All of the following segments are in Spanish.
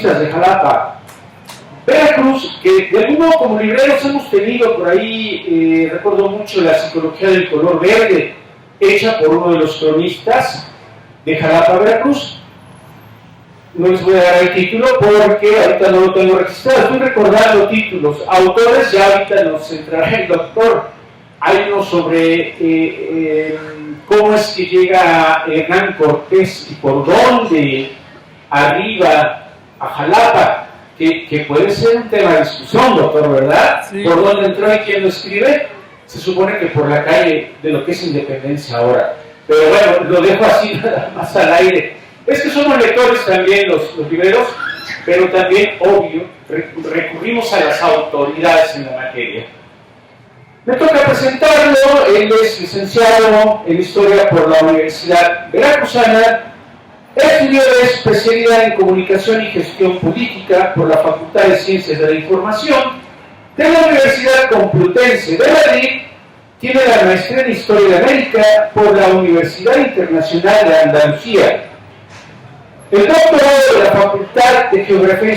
cronistas de Jalapa, Veracruz, que de algún modo como libreros hemos tenido por ahí, recuerdo mucho la psicología del color verde, hecha por uno de los cronistas de Jalapa, Veracruz. No les voy a dar el título porque ahorita no lo tengo registrado, estoy recordando títulos. Autores ya ahorita nos entrará el doctor. Hay uno sobre cómo es que llega Hernán Cortés y por dónde arriba a Jalapa, que puede ser un tema de discusión, doctor, ¿verdad? Sí. ¿Por dónde entró y quién lo escribe? Se supone que por la calle de lo que es Independencia ahora. Pero bueno, lo dejo así nada más al aire. Es que somos lectores también los libreros, pero también, obvio, recurrimos a las autoridades en la materia. Me toca presentarlo. Él es licenciado en Historia por la Universidad Veracruzana, estudió de especialidad en Comunicación y Gestión Política por la Facultad de Ciencias de la Información de la Universidad Complutense de Madrid. Tiene la maestría en Historia de América por la Universidad Internacional de Andalucía. El doctorado de la Facultad de Geografía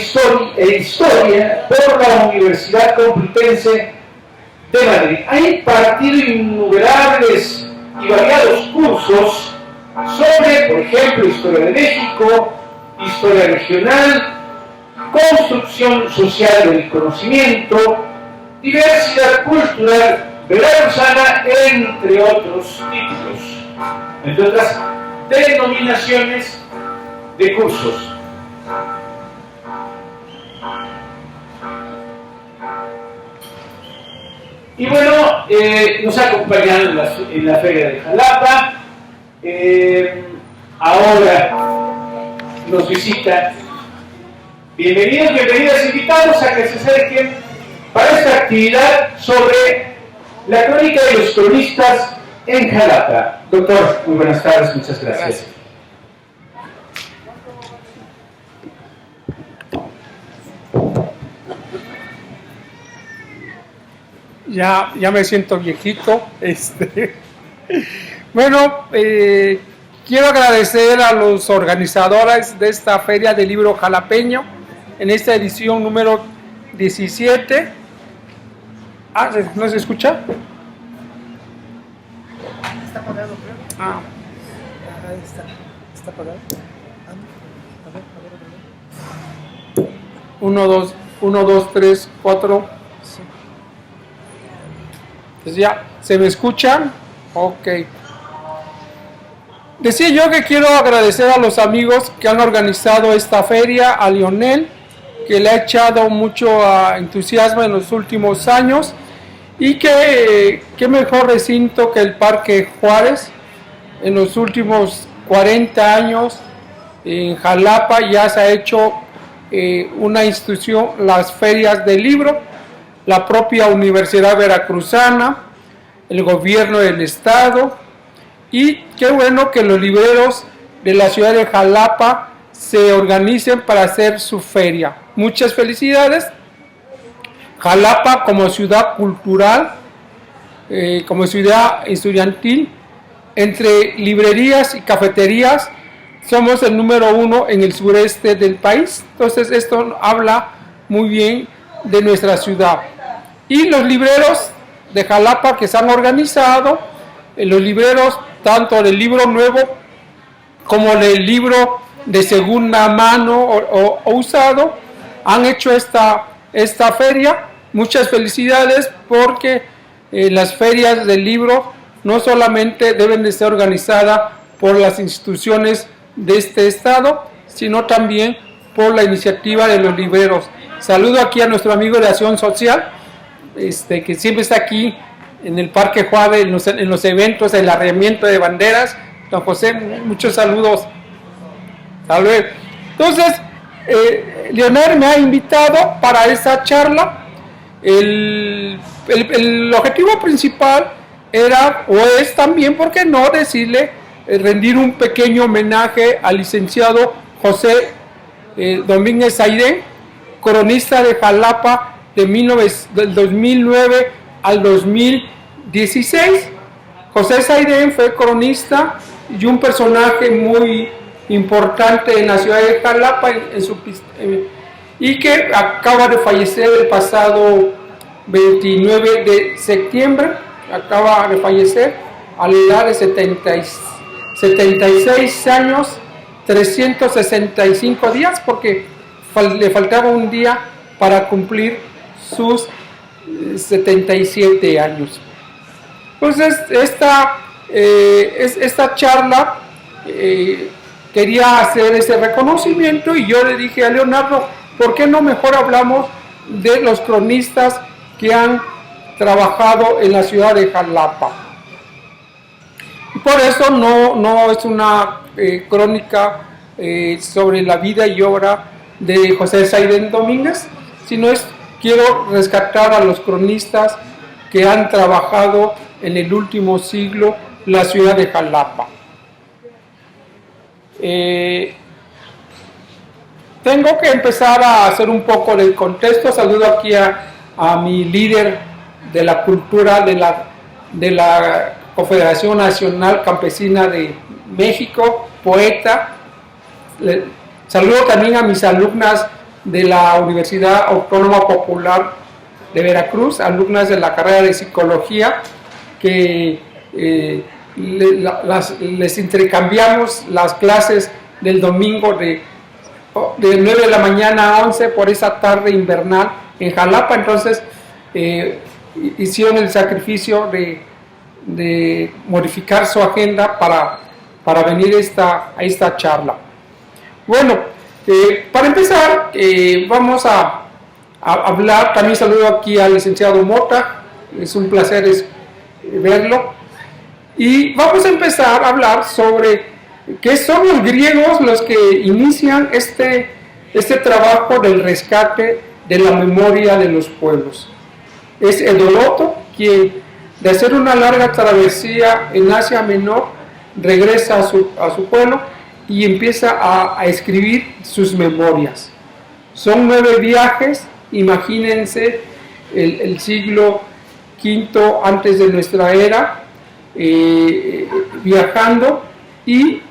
e Historia por la Universidad Complutense de Madrid. Ha impartido innumerables y variados cursos sobre, por ejemplo, Historia de México, Historia Regional, Construcción Social del Conocimiento, Diversidad Cultural Veracruzana, entre otros títulos, entre otras denominaciones de cursos. Y bueno, nos ha acompañado en la Feria de Jalapa. Ahora nos visita. Bienvenidos, bienvenidas, invitados a que se acerquen para esta actividad sobre la crónica de los cronistas en Jalapa. Doctor, muy buenas tardes, muchas gracias. Ya me siento viejito. Bueno, quiero agradecer a los organizadores de esta Feria del Libro Jalapeño en esta edición número 17. ¿No se escucha? Está apagado, creo. Ahí está. Está apagado. A ver. 1, 2, 3, 4. Sí. Pues ya, ¿se me escuchan? Ok. Decía yo que quiero agradecer a los amigos que han organizado esta feria, a Lionel, que le ha echado mucho entusiasmo en los últimos años, y que qué mejor recinto que el Parque Juárez. En los últimos 40 años en Jalapa ya se ha hecho una institución, las ferias del libro, la propia Universidad Veracruzana, el gobierno del estado, y qué bueno que los libreros de la ciudad de Jalapa se organicen para hacer su feria. Muchas felicidades. Jalapa como ciudad cultural, como ciudad estudiantil, entre librerías y cafeterías, somos el número 1 en el sureste del país. Entonces esto habla muy bien de nuestra ciudad. Y los libreros de Jalapa que se han organizado, los libreros tanto del libro nuevo como del libro de segunda mano o usado, han hecho esta feria. Muchas felicidades, porque las ferias del libro no solamente deben de ser organizadas por las instituciones de este estado, sino también por la iniciativa de los libreros. Saludo aquí a nuestro amigo de Acción Social, que siempre está aquí en el Parque Juárez, en los eventos, el arriamiento de banderas. Don José, muchos saludos. Salud. Entonces, Leonel me ha invitado para esa charla. El objetivo principal era, o es también, ¿por qué no decirle, rendir un pequeño homenaje al licenciado José Domínguez Saidén, cronista de Jalapa del 2009 al 2016. José Saidén fue cronista y un personaje muy importante en la ciudad de Jalapa y que acaba de fallecer el pasado 29 de septiembre, acaba de fallecer a la edad de 76 años, 365 días, porque le faltaba un día para cumplir sus 77 años. Entonces, esta charla quería hacer ese reconocimiento, y yo le dije a Leonardo, ¿por qué no mejor hablamos de los cronistas que han trabajado en la ciudad de Jalapa? Por eso no es una crónica sobre la vida y obra de José Saiden Domínguez, sino quiero rescatar a los cronistas que han trabajado en el último siglo la ciudad de Jalapa. Tengo que empezar a hacer un poco del contexto. Saludo aquí a mi líder de la cultura de la Confederación Nacional Campesina de México, poeta. Saludo también a mis alumnas de la Universidad Autónoma Popular de Veracruz, alumnas de la carrera de Psicología, que les intercambiamos las clases del domingo de 9 de la mañana a 11 por esa tarde invernal en Jalapa. Entonces hicieron el sacrificio de modificar su agenda para venir a esta charla. Bueno, para empezar, vamos a hablar. También saludo aquí al licenciado Mota, es un placer verlo, y vamos a empezar a hablar sobre qué son los griegos los que inician este trabajo del rescate de la memoria de los pueblos. Es Heródoto quien, de hacer una larga travesía en Asia Menor, regresa a su pueblo y empieza a escribir sus memorias. Son 9 viajes, imagínense el siglo V antes de nuestra era, viajando, y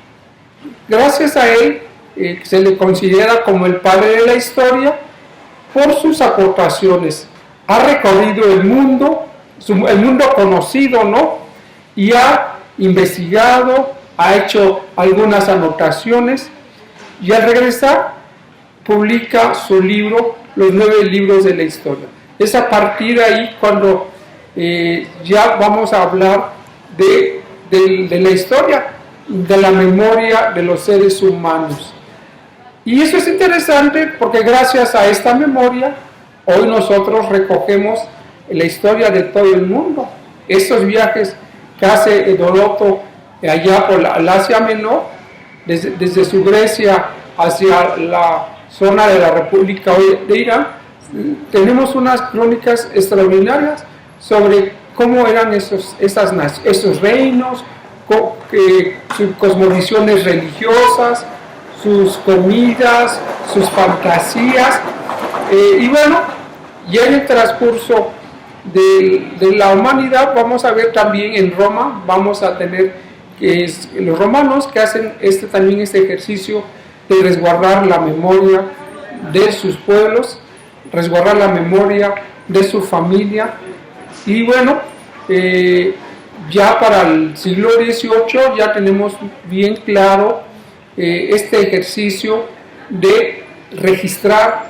gracias a él se le considera como el padre de la historia por sus aportaciones. Ha recorrido el mundo conocido, ¿no? Y ha investigado, ha hecho algunas anotaciones, y al regresar publica su libro, Los 9 libros de la historia. Es a partir de ahí cuando ya vamos a hablar de la historia, de la memoria de los seres humanos. Y eso es interesante porque gracias a esta memoria, hoy nosotros recogemos la historia de todo el mundo. Estos viajes que hace Heródoto allá por el Asia Menor, desde su Grecia hacia la zona de la República de Irán, tenemos unas crónicas extraordinarias sobre cómo eran esos reinos, sus cosmovisiones religiosas, sus comidas, sus fantasías, y bueno, ya en el transcurso de la humanidad vamos a ver también en Roma, vamos a tener los romanos que hacen también este ejercicio de resguardar la memoria de sus pueblos, resguardar la memoria de su familia. Y bueno, ya para el siglo XVIII ya tenemos bien claro este ejercicio de registrar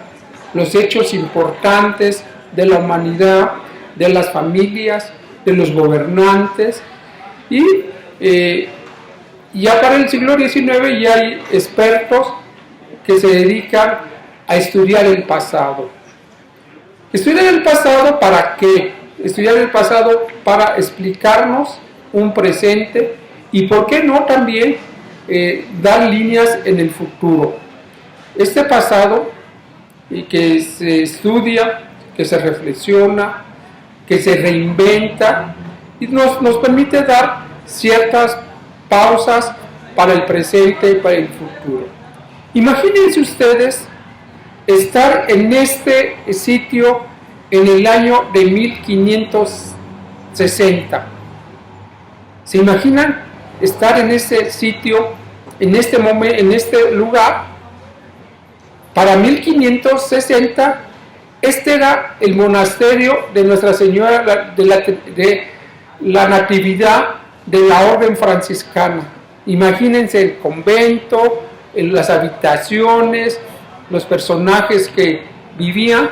los hechos importantes de la humanidad, de las familias, de los gobernantes, y ya para el siglo XIX ya hay expertos que se dedican a estudiar el pasado. ¿Estudiar el pasado para qué? Estudiar el pasado para explicarnos un presente y, ¿por qué no, también dar líneas en el futuro? Este pasado que se estudia, que se reflexiona, que se reinventa, y nos permite dar ciertas pausas para el presente y para el futuro. Imagínense ustedes estar en este sitio en el año de 1560. ¿Se imaginan estar en ese sitio, en este momento, en este lugar? Para 1560, este era el monasterio de Nuestra Señora de la Natividad de la Orden Franciscana. Imagínense el convento, las habitaciones, los personajes que vivían.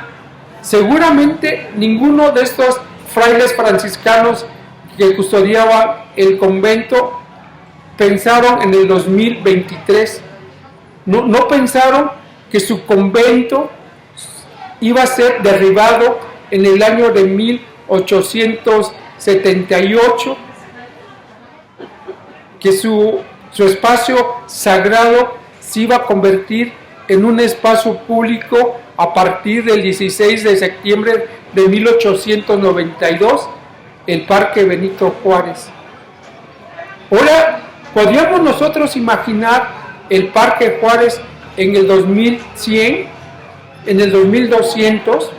Seguramente ninguno de estos frailes franciscanos que custodiaban el convento pensaron en el 2023. No pensaron que su convento iba a ser derribado en el año de 1878, que su espacio sagrado se iba a convertir en un espacio público a partir del 16 de septiembre de 1892, el Parque Benito Juárez. Ahora, ¿podríamos nosotros imaginar el Parque Juárez en el 2100, en el 2200?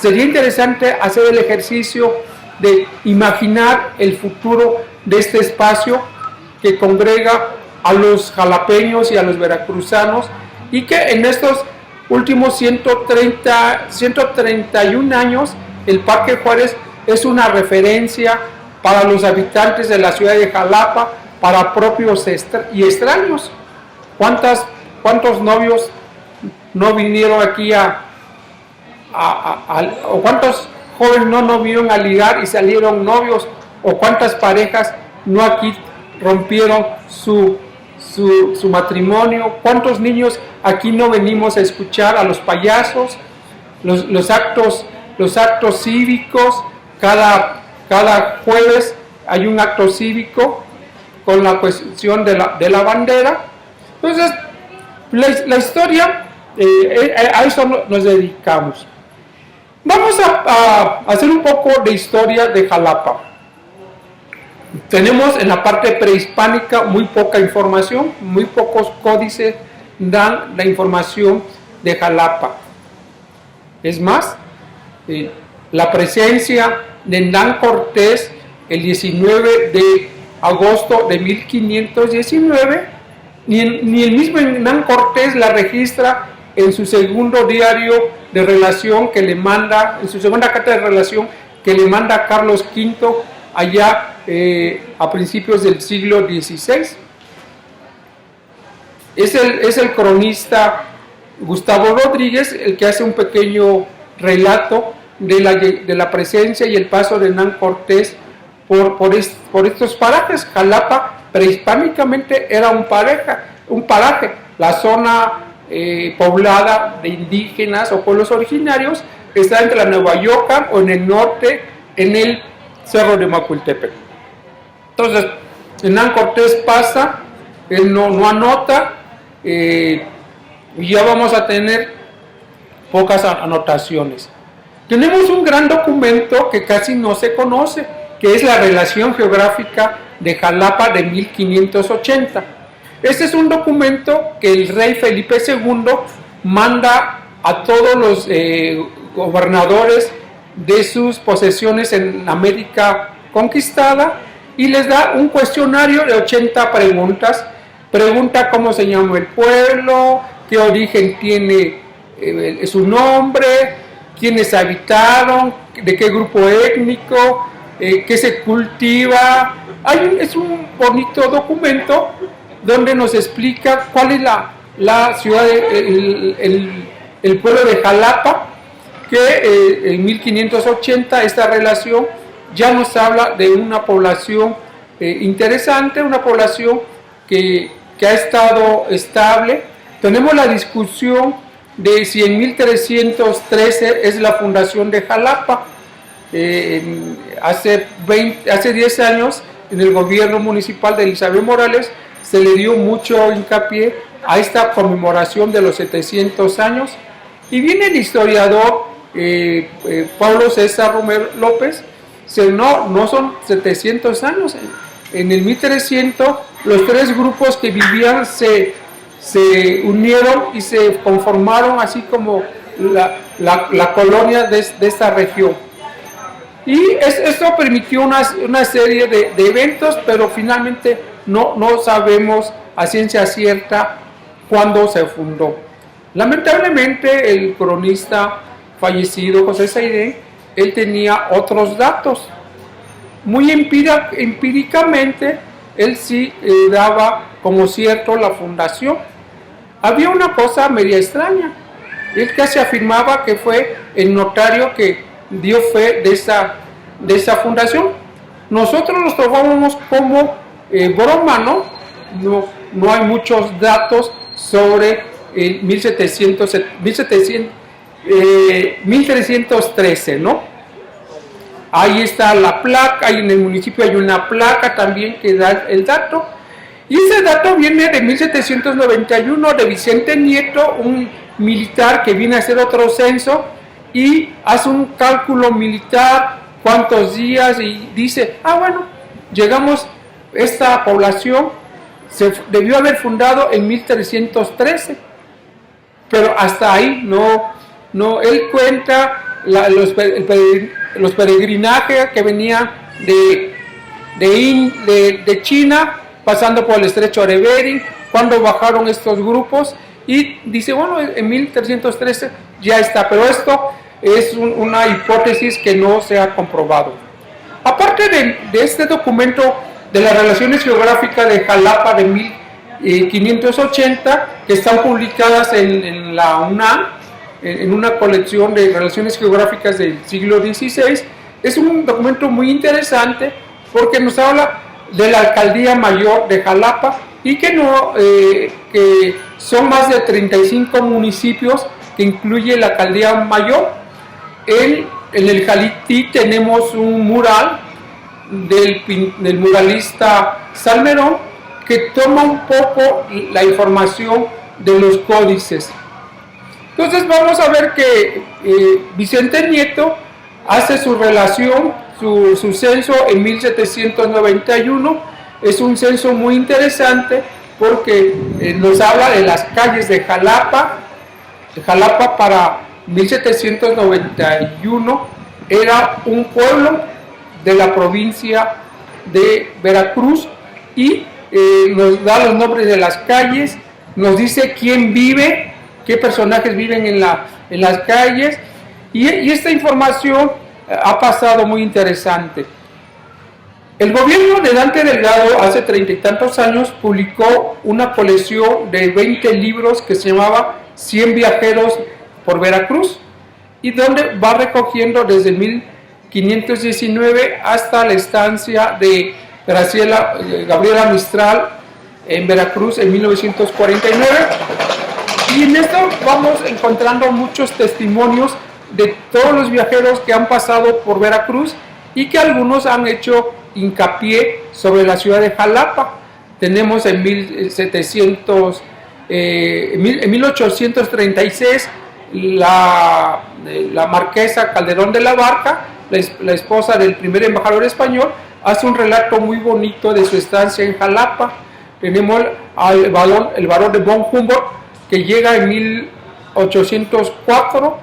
Sería interesante hacer el ejercicio de imaginar el futuro de este espacio que congrega a los jalapeños y a los veracruzanos, y que en estos últimos 131 años el Parque Juárez es una referencia para los habitantes de la ciudad de Jalapa, para propios y extraños. ¿Cuántos novios no vinieron aquí o cuántos jóvenes no vinieron a ligar y salieron novios, o cuántas parejas no aquí rompieron su matrimonio? ¿Cuántos niños aquí no venimos a escuchar a los payasos, los actos cívicos? Cada jueves hay un acto cívico con la cuestión de la bandera. Entonces, la historia, a eso nos dedicamos. Vamos a hacer un poco de historia de Jalapa. Tenemos en la parte prehispánica muy poca información, muy pocos códices dan la información de Jalapa. Es más, la presencia de Hernán Cortés el 19 de agosto de 1519, ni el mismo Hernán Cortés la registra en su segundo diario de relación que le manda, en su segunda carta de relación que le manda a Carlos V allá a principios del siglo XVI. Es el cronista Gustavo Rodríguez el que hace un pequeño relato de la presencia y el paso de Hernán Cortés por estos parajes. Jalapa prehispánicamente era un paraje, la zona poblada de indígenas o pueblos originarios está entre la Nueva York o en el norte, en el Cerro de Macuiltepec. Entonces, Hernán Cortés pasa, él no anota, y ya vamos a tener pocas anotaciones. Tenemos un gran documento que casi no se conoce, que es la relación geográfica de Jalapa de 1580. Este es un documento que el rey Felipe II manda a todos los gobernadores de sus posesiones en América conquistada, y les da un cuestionario de 80 preguntas. Pregunta cómo se llama el pueblo, qué origen tiene su nombre, quiénes habitaron, de qué grupo étnico, qué se cultiva. Es un bonito documento donde nos explica cuál es la ciudad, el pueblo de Jalapa, que en 1580 esta relación ya nos habla de una población interesante, una población que ha estado estable. Tenemos la discusión de si en 1313 es la fundación de Jalapa. Hace 10 años, en el gobierno municipal de Elizabeth Morales, se le dio mucho hincapié a esta conmemoración de los 700 años, y viene el historiador Pablo César Romero López. No son 700 años. En el 1300 los tres grupos que vivían se unieron y se conformaron así como la colonia de esta región. Y esto permitió una serie de eventos, pero finalmente no sabemos a ciencia cierta cuándo se fundó. Lamentablemente el cronista fallecido José Saidé, él tenía otros datos. Muy empíricamente, él sí daba como cierto la fundación. Había una cosa media extraña. Él casi afirmaba que fue el notario que dio fe de esa fundación. Nosotros los tomamos como broma, ¿no? No hay muchos datos sobre el 1313, ¿no? Ahí está la placa, ahí en el municipio hay una placa también que da el dato. Y ese dato viene de 1791 de Vicente Nieto, un militar que viene a hacer otro censo y hace un cálculo militar, cuántos días, y dice, bueno, llegamos, esta población se debió haber fundado en 1313, pero hasta ahí no él cuenta los peregrinajes que venían de China, pasando por el estrecho de Bering, cuando bajaron estos grupos, y dice, bueno, en 1313 ya está, pero esto es una hipótesis que no se ha comprobado. Aparte de este documento de las relaciones geográficas de Jalapa de 1580, que están publicadas en la UNAM, en una colección de relaciones geográficas del siglo XVI, es un documento muy interesante porque nos habla de la Alcaldía Mayor de Jalapa y que son más de 35 municipios que incluye la Alcaldía Mayor. En el Jalití tenemos un mural del muralista Salmerón que toma un poco la información de los códices. Entonces vamos a ver que Vicente Nieto hace su relación, su censo en 1791. Es un censo muy interesante porque nos habla de las calles de Jalapa. Jalapa para 1791 era un pueblo de la provincia de Veracruz y nos da los nombres de las calles, nos dice quién vive, qué personajes viven en las calles, y esta información ha pasado muy interesante. El gobierno de Dante Delgado hace 30 y tantos años publicó una colección de 20 libros que se llamaba 100 viajeros por Veracruz, y donde va recogiendo desde 1519 hasta la estancia de Gabriela Mistral en Veracruz en 1949. Y en esto vamos encontrando muchos testimonios de todos los viajeros que han pasado por Veracruz y que algunos han hecho hincapié sobre la ciudad de Jalapa. Tenemos en 1836 la marquesa Calderón de la Barca, la esposa del primer embajador español, hace un relato muy bonito de su estancia en Jalapa. Tenemos el barón de von Humboldt, que llega en 1804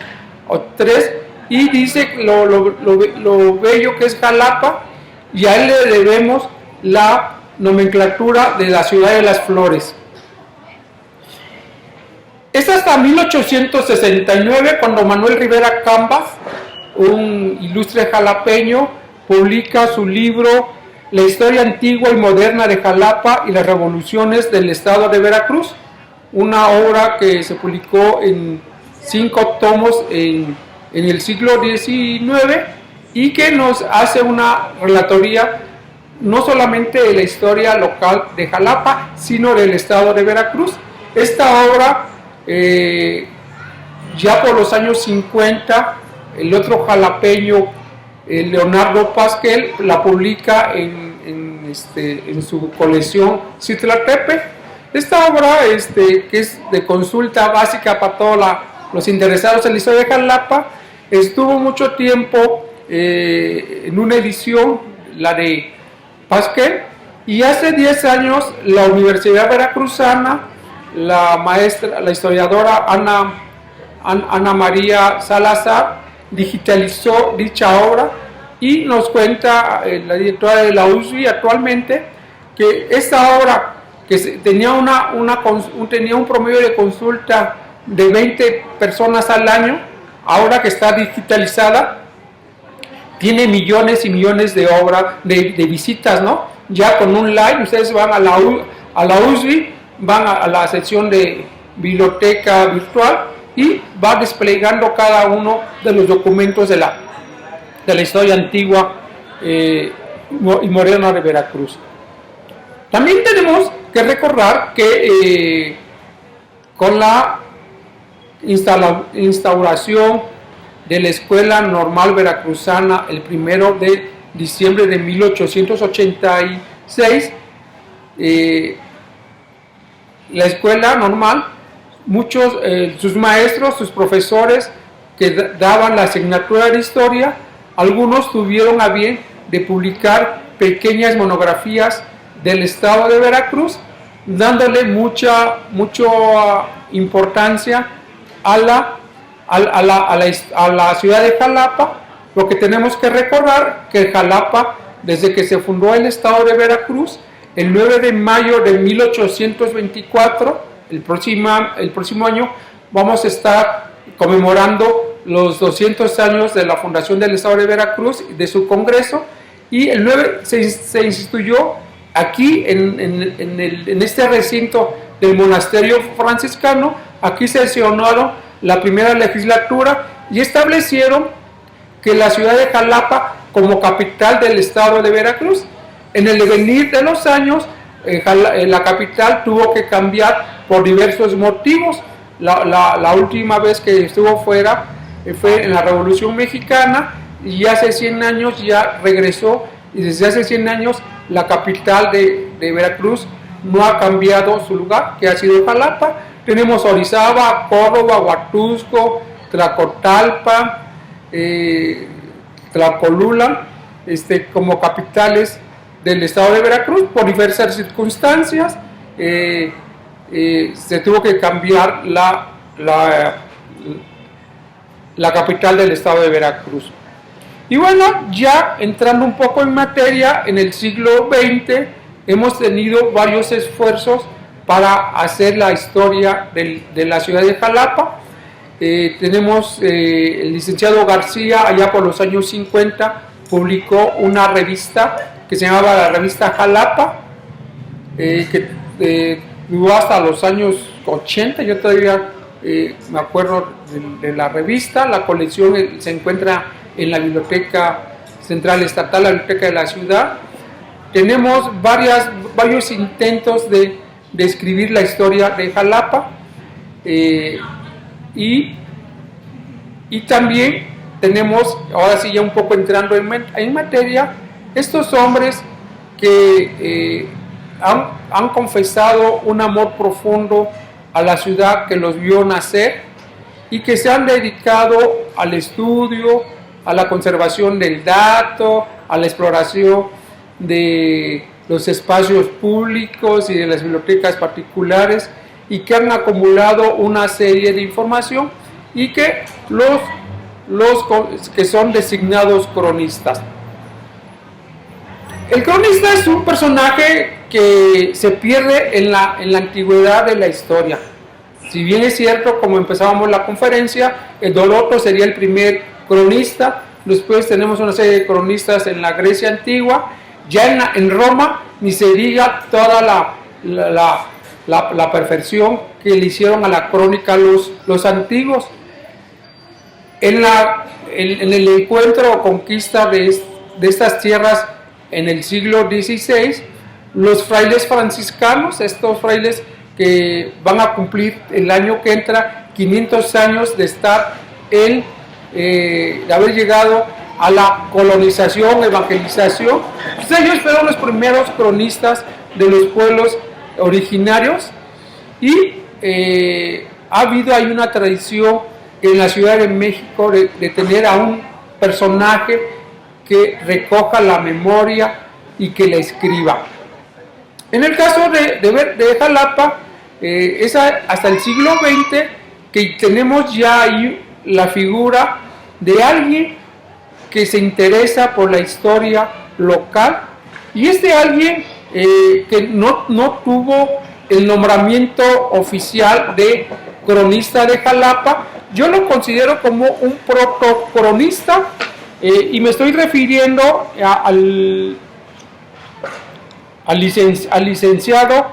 o 3 y dice lo bello que es Jalapa, y a él le debemos la nomenclatura de la ciudad de las flores. Es hasta 1869 cuando Manuel Rivera Cambas, un ilustre jalapeño, publica su libro La historia antigua y moderna de Jalapa y las revoluciones del estado de Veracruz, una obra que se publicó en 5 tomos en el siglo XIX y que nos hace una relatoría no solamente de la historia local de Jalapa, sino del estado de Veracruz. Esta obra, ya por los años 50, el otro jalapeño, Leonardo Pasquel, la publica en su colección Citlaltépetl. Esta obra, que es de consulta básica para todos los interesados en la historia de Jalapa, estuvo mucho tiempo en una edición, la de Pasquel, y hace 10 años la Universidad Veracruzana, la historiadora Ana María Salazar, digitalizó dicha obra y nos cuenta la directora de la USBI actualmente que esta obra, que tenía un promedio de consulta de 20 personas al año, ahora que está digitalizada, tiene millones y millones de de visitas, ¿no? Ya con un like, ustedes van a la USB, van a la sección de biblioteca virtual y va desplegando cada uno de los documentos de la historia antigua y moderna de Veracruz. También tenemos que recordar que con la instauración de la Escuela Normal Veracruzana el 1 de diciembre de 1886, la Escuela Normal, muchos, sus maestros, sus profesores que daban la asignatura de historia, algunos tuvieron a bien de publicar pequeñas monografías del estado de Veracruz, dándole mucha importancia a la ciudad de Jalapa, porque tenemos que recordar que Jalapa, desde que se fundó el estado de Veracruz, el 9 de mayo de 1824, el próximo año, vamos a estar conmemorando los 200 años de la fundación del estado de Veracruz, de su congreso, y el 9 se instituyó aquí en este recinto del monasterio franciscano. Aquí sesionaron la primera legislatura y establecieron que la ciudad de Jalapa como capital del estado de Veracruz. En el devenir de los años, la capital tuvo que cambiar por diversos motivos. La última vez que estuvo fuera fue en la Revolución Mexicana, y hace 100 años ya regresó, y desde hace 100 años la capital de Veracruz no ha cambiado su lugar, que ha sido Jalapa. Tenemos Orizaba, Córdoba, Huatusco, Tlacotalpa, Tlacolula, como capitales del estado de Veracruz. Por diversas circunstancias se tuvo que cambiar la capital del estado de Veracruz. Y bueno, ya entrando un poco en materia, en el siglo XX hemos tenido varios esfuerzos para hacer la historia de la ciudad de Jalapa. Tenemos el licenciado García, allá por los años 50, publicó una revista que se llamaba la revista Jalapa, que duró hasta los años 80. Yo todavía me acuerdo de la revista. La colección se encuentra en la Biblioteca Central Estatal, la Biblioteca de la Ciudad. Tenemos varios intentos de escribir la historia de Jalapa, y también tenemos, ahora sí ya un poco entrando en materia, estos hombres que han confesado un amor profundo a la ciudad que los vio nacer y que se han dedicado al estudio, a la conservación del dato, a la exploración de los espacios públicos y de las bibliotecas particulares, y que han acumulado una serie de información, y que los que son designados cronistas. El cronista es un personaje que se pierde en la antigüedad de la historia. Si bien es cierto, como empezábamos la conferencia, Heródoto sería el primer cronista. Después tenemos una serie de cronistas en la Grecia antigua. Ya en Roma, ni se diga toda la perfección que le hicieron a la crónica los antiguos. En el encuentro o conquista de estas tierras en el siglo XVI, los frailes franciscanos, estos frailes que van a cumplir el año que entra 500 años de estar de haber llegado a la colonización, evangelización, pues ellos fueron los primeros cronistas de los pueblos originarios, y ha habido ahí una tradición en la Ciudad de México de tener a un personaje que recoja la memoria y que la escriba. En el caso de Jalapa, es hasta el siglo XX que tenemos ya ahí la figura de alguien que se interesa por la historia local, y alguien que no tuvo el nombramiento oficial de cronista de Jalapa. Yo lo considero como un protocronista, y me estoy refiriendo al licenciado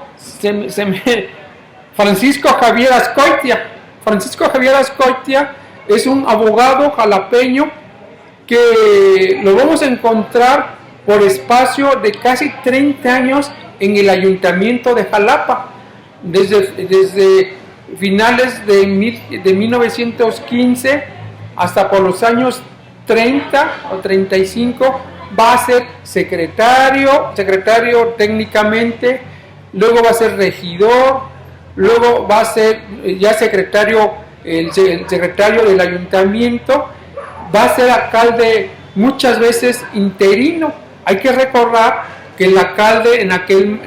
Francisco Javier Azcoitia. Francisco Javier Azcoitia es un abogado jalapeño que lo vamos a encontrar por espacio de casi 30 años en el Ayuntamiento de Jalapa, desde finales de 1915 hasta por los años 30 o 35, va a ser secretario técnicamente, luego va a ser regidor, luego va a ser ya secretario, el secretario del ayuntamiento, va a ser alcalde muchas veces interino. Hay que recordar que el alcalde en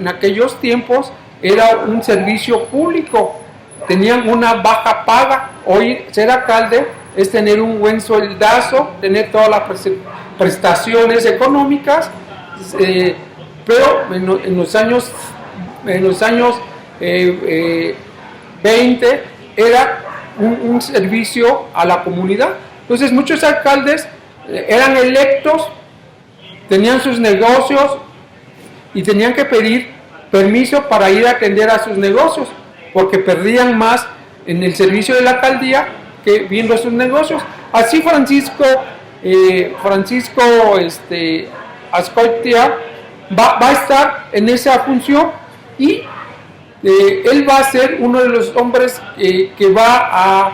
aquellos tiempos era un servicio público, tenían una baja paga. Hoy ser alcalde es tener un buen sueldazo, tener todas las prestaciones económicas, pero en los años 20 era un servicio a la comunidad. Entonces muchos alcaldes eran electos, tenían sus negocios y tenían que pedir permiso para ir a atender a sus negocios, porque perdían más en el servicio de la alcaldía que viendo sus negocios. Así Francisco Azcoitia va a estar en esa función, y él va a ser uno de los hombres que le va a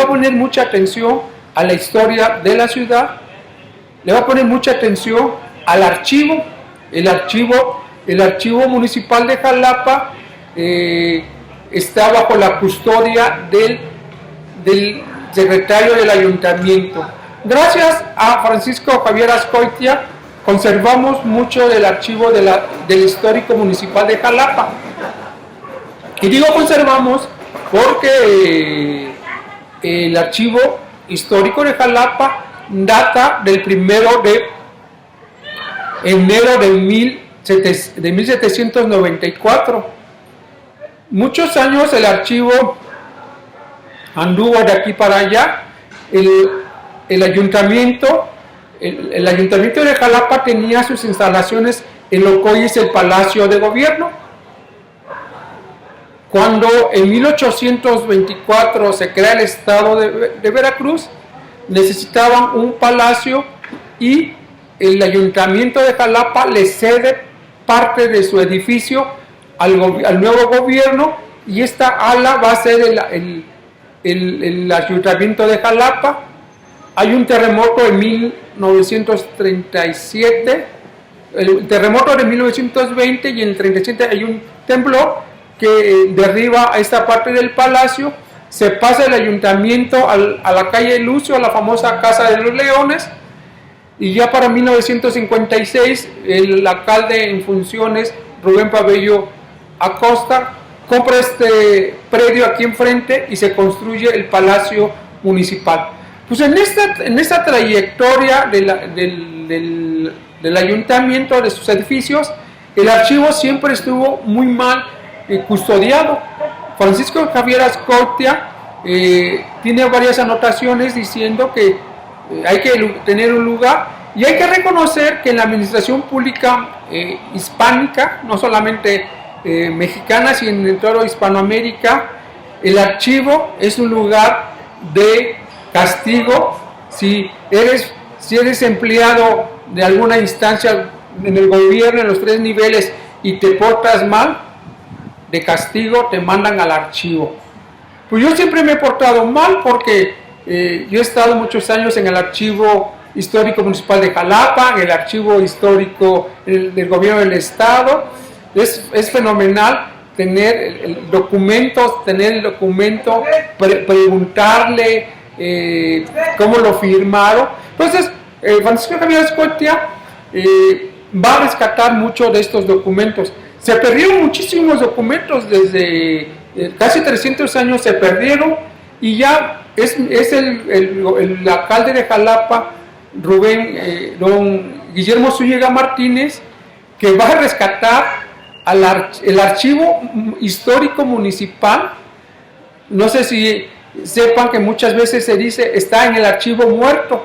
poner mucha atención a la historia de la ciudad, le va a poner mucha atención al archivo. El archivo municipal de Jalapa está bajo la custodia del secretario del ayuntamiento. Gracias a Francisco Javier Azcoitia conservamos mucho del archivo del histórico municipal de Jalapa. Y digo conservamos porque el archivo histórico de Jalapa data del 1 de enero de 1794. Muchos años el archivo anduvo de aquí para allá. El ayuntamiento de Jalapa tenía sus instalaciones en lo que hoy es el Palacio de Gobierno. Cuando en 1824 se crea el estado de Veracruz, necesitaban un palacio y el ayuntamiento de Jalapa le cede parte de su edificio al nuevo gobierno, y esta ala va a ser el ayuntamiento de Jalapa. Hay un terremoto en 1937, el terremoto de 1920, y en el 37 hay un temblor que derriba a esta parte del palacio. Se pasa el ayuntamiento a la calle Lucio, a la famosa Casa de los Leones, y ya para 1956 el alcalde en funciones, Rubén Pabello Acosta, compra este predio aquí enfrente y se construye el Palacio Municipal. Pues en esta trayectoria del ayuntamiento, de sus edificios, el archivo siempre estuvo muy mal custodiado. Francisco Javier Azcoitia tiene varias anotaciones diciendo que hay que tener un lugar, y hay que reconocer que en la administración pública hispánica, no solamente mexicana, sino en toda Hispanoamérica, el archivo es un lugar de castigo. Si eres empleado de alguna instancia en el gobierno, en los 3 niveles, y te portas mal, de castigo te mandan al archivo. Pues yo siempre me he portado mal, porque yo he estado muchos años en el archivo histórico municipal de Jalapa, en el archivo histórico del gobierno del estado. Es fenomenal tener el documento, preguntarle cómo lo firmaron. Entonces Francisco Javier Azcoitia va a rescatar mucho de estos documentos. Se perdieron muchísimos documentos, desde casi 300 años se perdieron, y ya es el alcalde de Jalapa, don Guillermo Zúñiga Martínez, que va a rescatar el archivo histórico municipal no sé si sepan que muchas veces se dice está en el archivo muerto.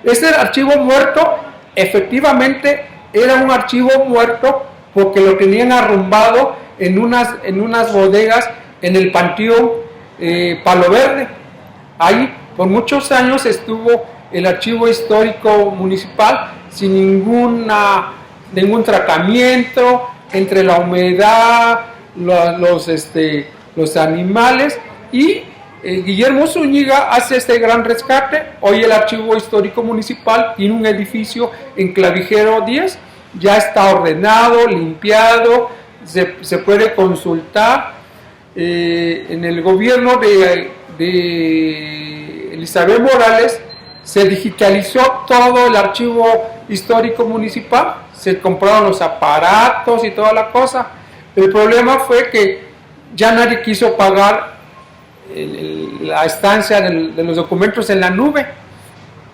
Este archivo muerto efectivamente era un archivo muerto porque lo tenían arrumbado en unas bodegas en el Panteón Palo Verde. Ahí por muchos años estuvo el archivo histórico municipal sin ningún tratamiento, entre la humedad, los animales, y Guillermo Zúñiga hace este gran rescate. Hoy el archivo histórico municipal tiene un edificio en Clavijero 10, ya está ordenado, limpiado, se puede consultar. En el gobierno de Elizabeth Morales se digitalizó todo el archivo histórico municipal, se compraron los aparatos y toda la cosa. El problema fue que ya nadie quiso pagar la estancia de los documentos en la nube,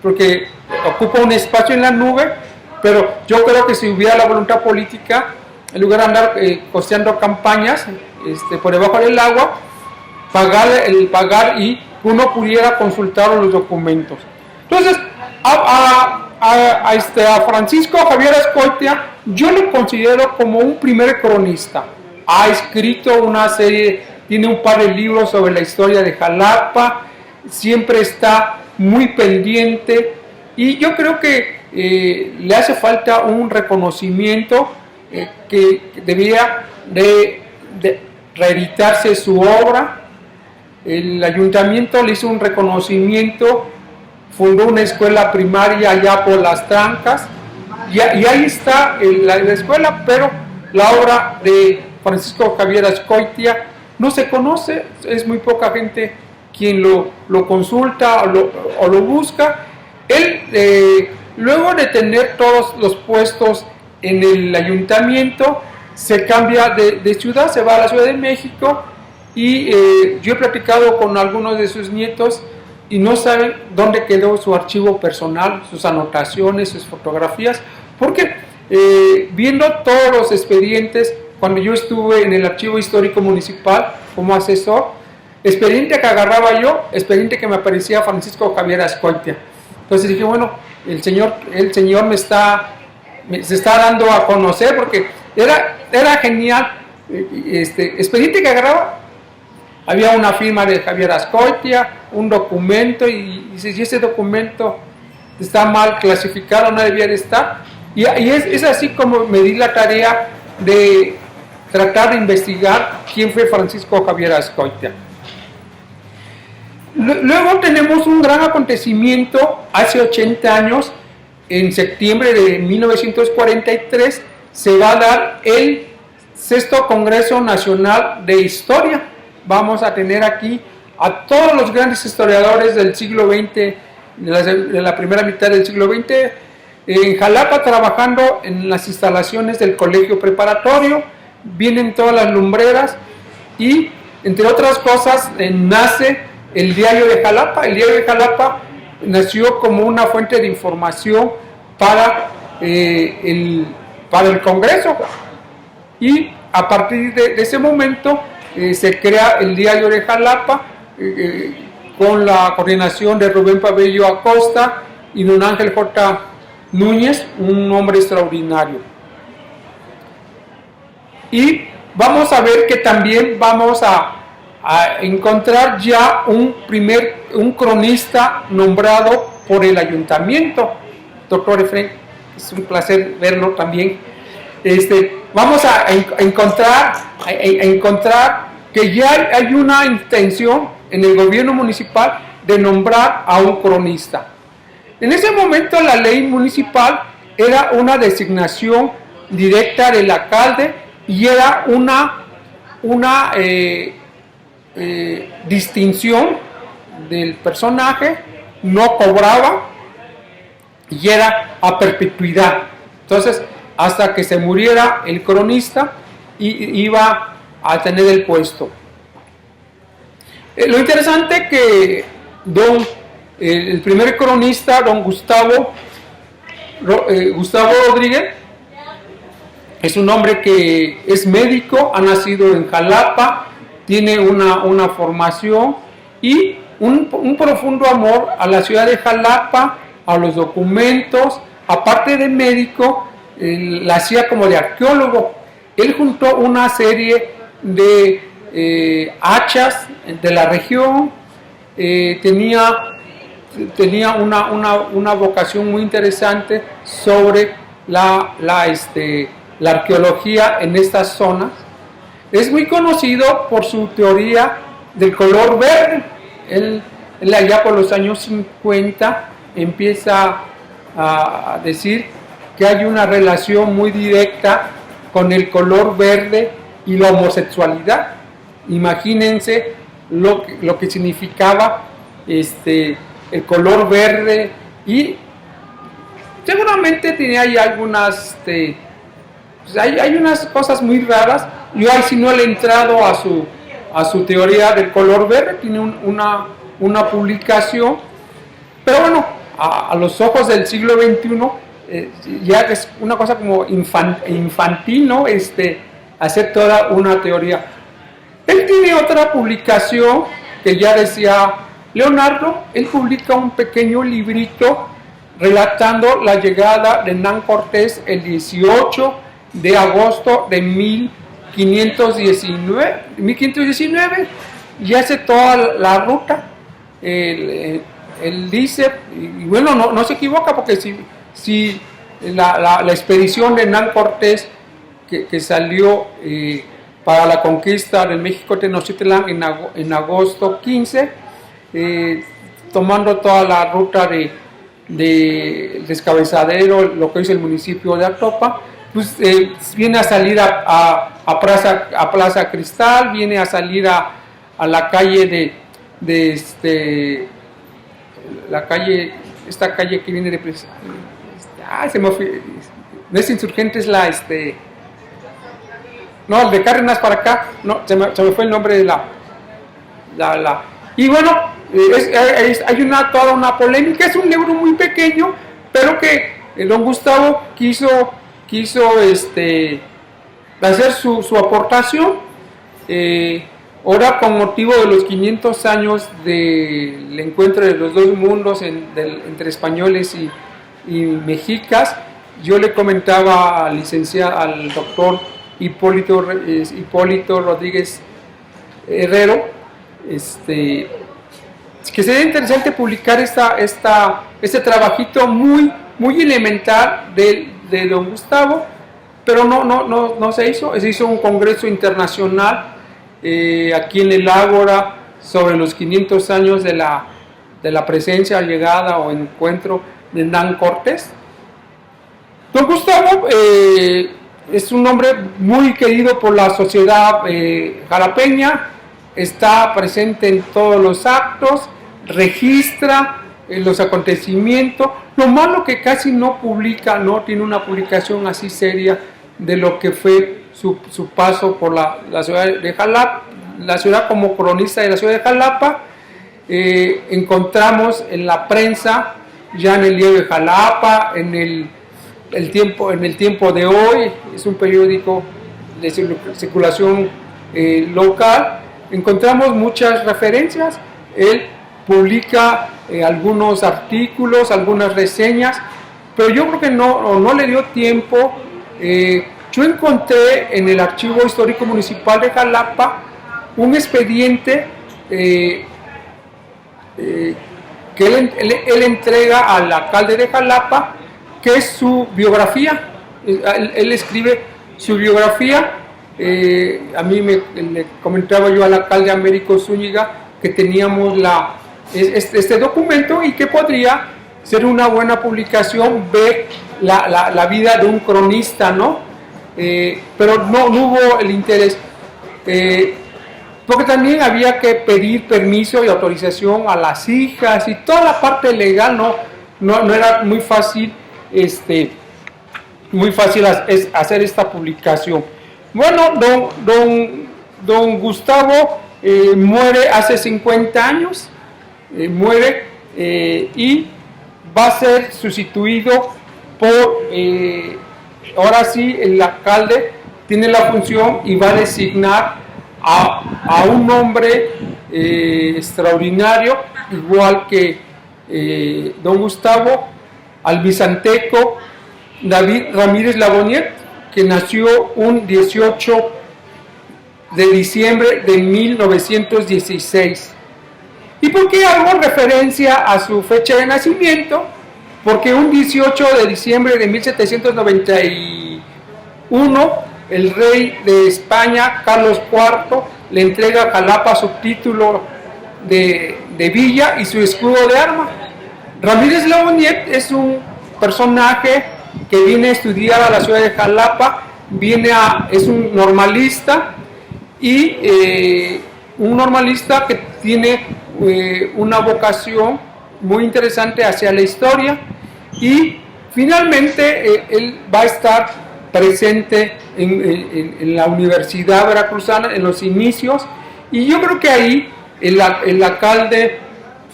porque ocupa un espacio en la nube, pero yo creo que si hubiera la voluntad política, en lugar de andar costeando campañas por debajo del agua, pagar y uno pudiera consultar los documentos. Entonces, a Francisco Javier Azcoitia yo lo considero como un primer cronista. Ha escrito una serie, tiene un par de libros sobre la historia de Jalapa, siempre está muy pendiente, y yo creo que le hace falta un reconocimiento, que debía de reeditarse su obra. El ayuntamiento le hizo un reconocimiento, fundó una escuela primaria allá por Las Trancas, y ahí está la escuela, pero la obra de Francisco Javier Azcoitia no se conoce, es muy poca gente quien lo consulta o lo busca. Él, luego de tener todos los puestos en el ayuntamiento, se cambia de ciudad, se va a la Ciudad de México, y yo he platicado con algunos de sus nietos y no saben dónde quedó su archivo personal, sus anotaciones, sus fotografías, porque viendo todos los expedientes, cuando yo estuve en el Archivo Histórico Municipal como asesor, expediente que agarraba yo, expediente que me aparecía Francisco Javier Azcoitia. Entonces dije, bueno, el señor se está dando a conocer, porque era genial. Expediente que agarraba, había una firma de Javier Azcoitia, un documento, y si ese documento está mal clasificado, no debía de estar. Y es así como me di la tarea de tratar de investigar quién fue Francisco Javier Azcoitia. Luego tenemos un gran acontecimiento. Hace 80 años, en septiembre de 1943, se va a dar el 6º Congreso Nacional de Historia. Vamos a tener aquí a todos los grandes historiadores del siglo XX, de la primera mitad del siglo XX, en Jalapa, trabajando en las instalaciones del colegio preparatorio. Vienen todas las lumbreras y, entre otras cosas, nace el Diario de Jalapa. El Diario de Jalapa nació como una fuente de información para el Congreso, y a partir de ese momento se crea el Diario de Jalapa, con la coordinación de Rubén Pabello Acosta y don Ángel J. Núñez, un hombre extraordinario. Y vamos a ver que también vamos a encontrar ya un cronista nombrado por el ayuntamiento, doctor Efraín, es un placer verlo también. Vamos a encontrar que ya hay una intención en el gobierno municipal de nombrar a un cronista. En ese momento la ley municipal era una designación directa del alcalde, y era una distinción del personaje, no cobraba y era a perpetuidad. Entonces, hasta que se muriera el cronista, iba a tener el puesto. Lo interesante que el primer cronista, don Gustavo Rodríguez, es un hombre que es médico, ha nacido en Jalapa, tiene una formación y un profundo amor a la ciudad de Jalapa, a los documentos, aparte de médico, la hacía como de arqueólogo. Él juntó una serie de hachas de la región, tenía una vocación muy interesante sobre la arqueología en estas zonas. Es muy conocido por su teoría del color verde. Él allá por los años 50 empieza a decir que hay una relación muy directa con el color verde y la homosexualidad. Imagínense lo que significaba el color verde, y seguramente tenía ahí algunas pues hay unas cosas muy raras. Yo ahí sí no le he entrado a su teoría del color verde. Tiene una publicación, pero bueno, a los ojos del siglo XXI ya es una cosa como infantil, ¿no? Hacer toda una teoría. Él tiene otra publicación que ya decía Leonardo. Él publica un pequeño librito relatando la llegada de Hernán Cortés el 18 de agosto de 1519, y hace toda la ruta. Él dice, y bueno, no se equivoca, porque si la expedición de Hernán Cortés que salió para la conquista del México Tenochtitlán en agosto 15, tomando toda la ruta de Descabezadero, lo que es el municipio de Atopa, pues viene a salir a Plaza Cristal, viene a salir a la calle esta calle que viene de se me fue, no es Insurgentes, no, el de Cárdenas para acá, no, se me fue el nombre de y bueno, hay toda una polémica. Es un libro muy pequeño, pero que don Gustavo quiso hacer su aportación. Ahora, con motivo de los 500 años del encuentro de los dos mundos entre españoles y mexicas, yo le comentaba al doctor Hipólito Rodríguez Herrero, que sería interesante publicar este trabajito muy elemental de don Gustavo, pero no se hizo. Se hizo un congreso internacional aquí en el Ágora sobre los 500 años de la presencia, llegada o encuentro de Hernán Cortés. Don Gustavo es un hombre muy querido por la sociedad jalapeña, está presente en todos los actos, registra los acontecimientes. Lo malo que casi no publica, no tiene una publicación así seria de lo que fue su paso por la ciudad de Jalapa, la ciudad como cronista de la ciudad de Jalapa. Encontramos en la prensa, ya en el diario de Jalapa, en el tiempo de hoy, es un periódico de circulación local, encontramos muchas referencias. Él publica algunos artículos, algunas reseñas, pero yo creo que no le dio tiempo. Yo encontré en el Archivo Histórico Municipal de Jalapa un expediente que él entrega al alcalde de Jalapa, que es su biografía. Él escribe su biografía. A mí le comentaba yo al alcalde Américo Zúñiga que teníamos este documento y que podría ser una buena publicación, ver la vida de un cronista, ¿no? Pero no hubo el interés, porque también había que pedir permiso y autorización a las hijas, y toda la parte legal no era muy fácil hacer esta publicación. Bueno, don Gustavo muere hace 50 años, y va a ser sustituido por, ahora sí, el alcalde tiene la función y va a designar a un hombre extraordinario, igual que don Gustavo, al bizanteco David Ramírez Labonnier, que nació un 18 de diciembre de 1916. ¿Y por qué hago referencia a su fecha de nacimiento? Porque un 18 de diciembre de 1791, el rey de España, Carlos IV, le entrega a Jalapa su título de villa y su escudo de arma. Ramírez Labonnier es un personaje que viene a estudiar a la ciudad de Jalapa, es un normalista, y un normalista que tiene una vocación muy interesante hacia la historia, y finalmente él va a estar presente en la Universidad Veracruzana en los inicios, y yo creo que ahí el alcalde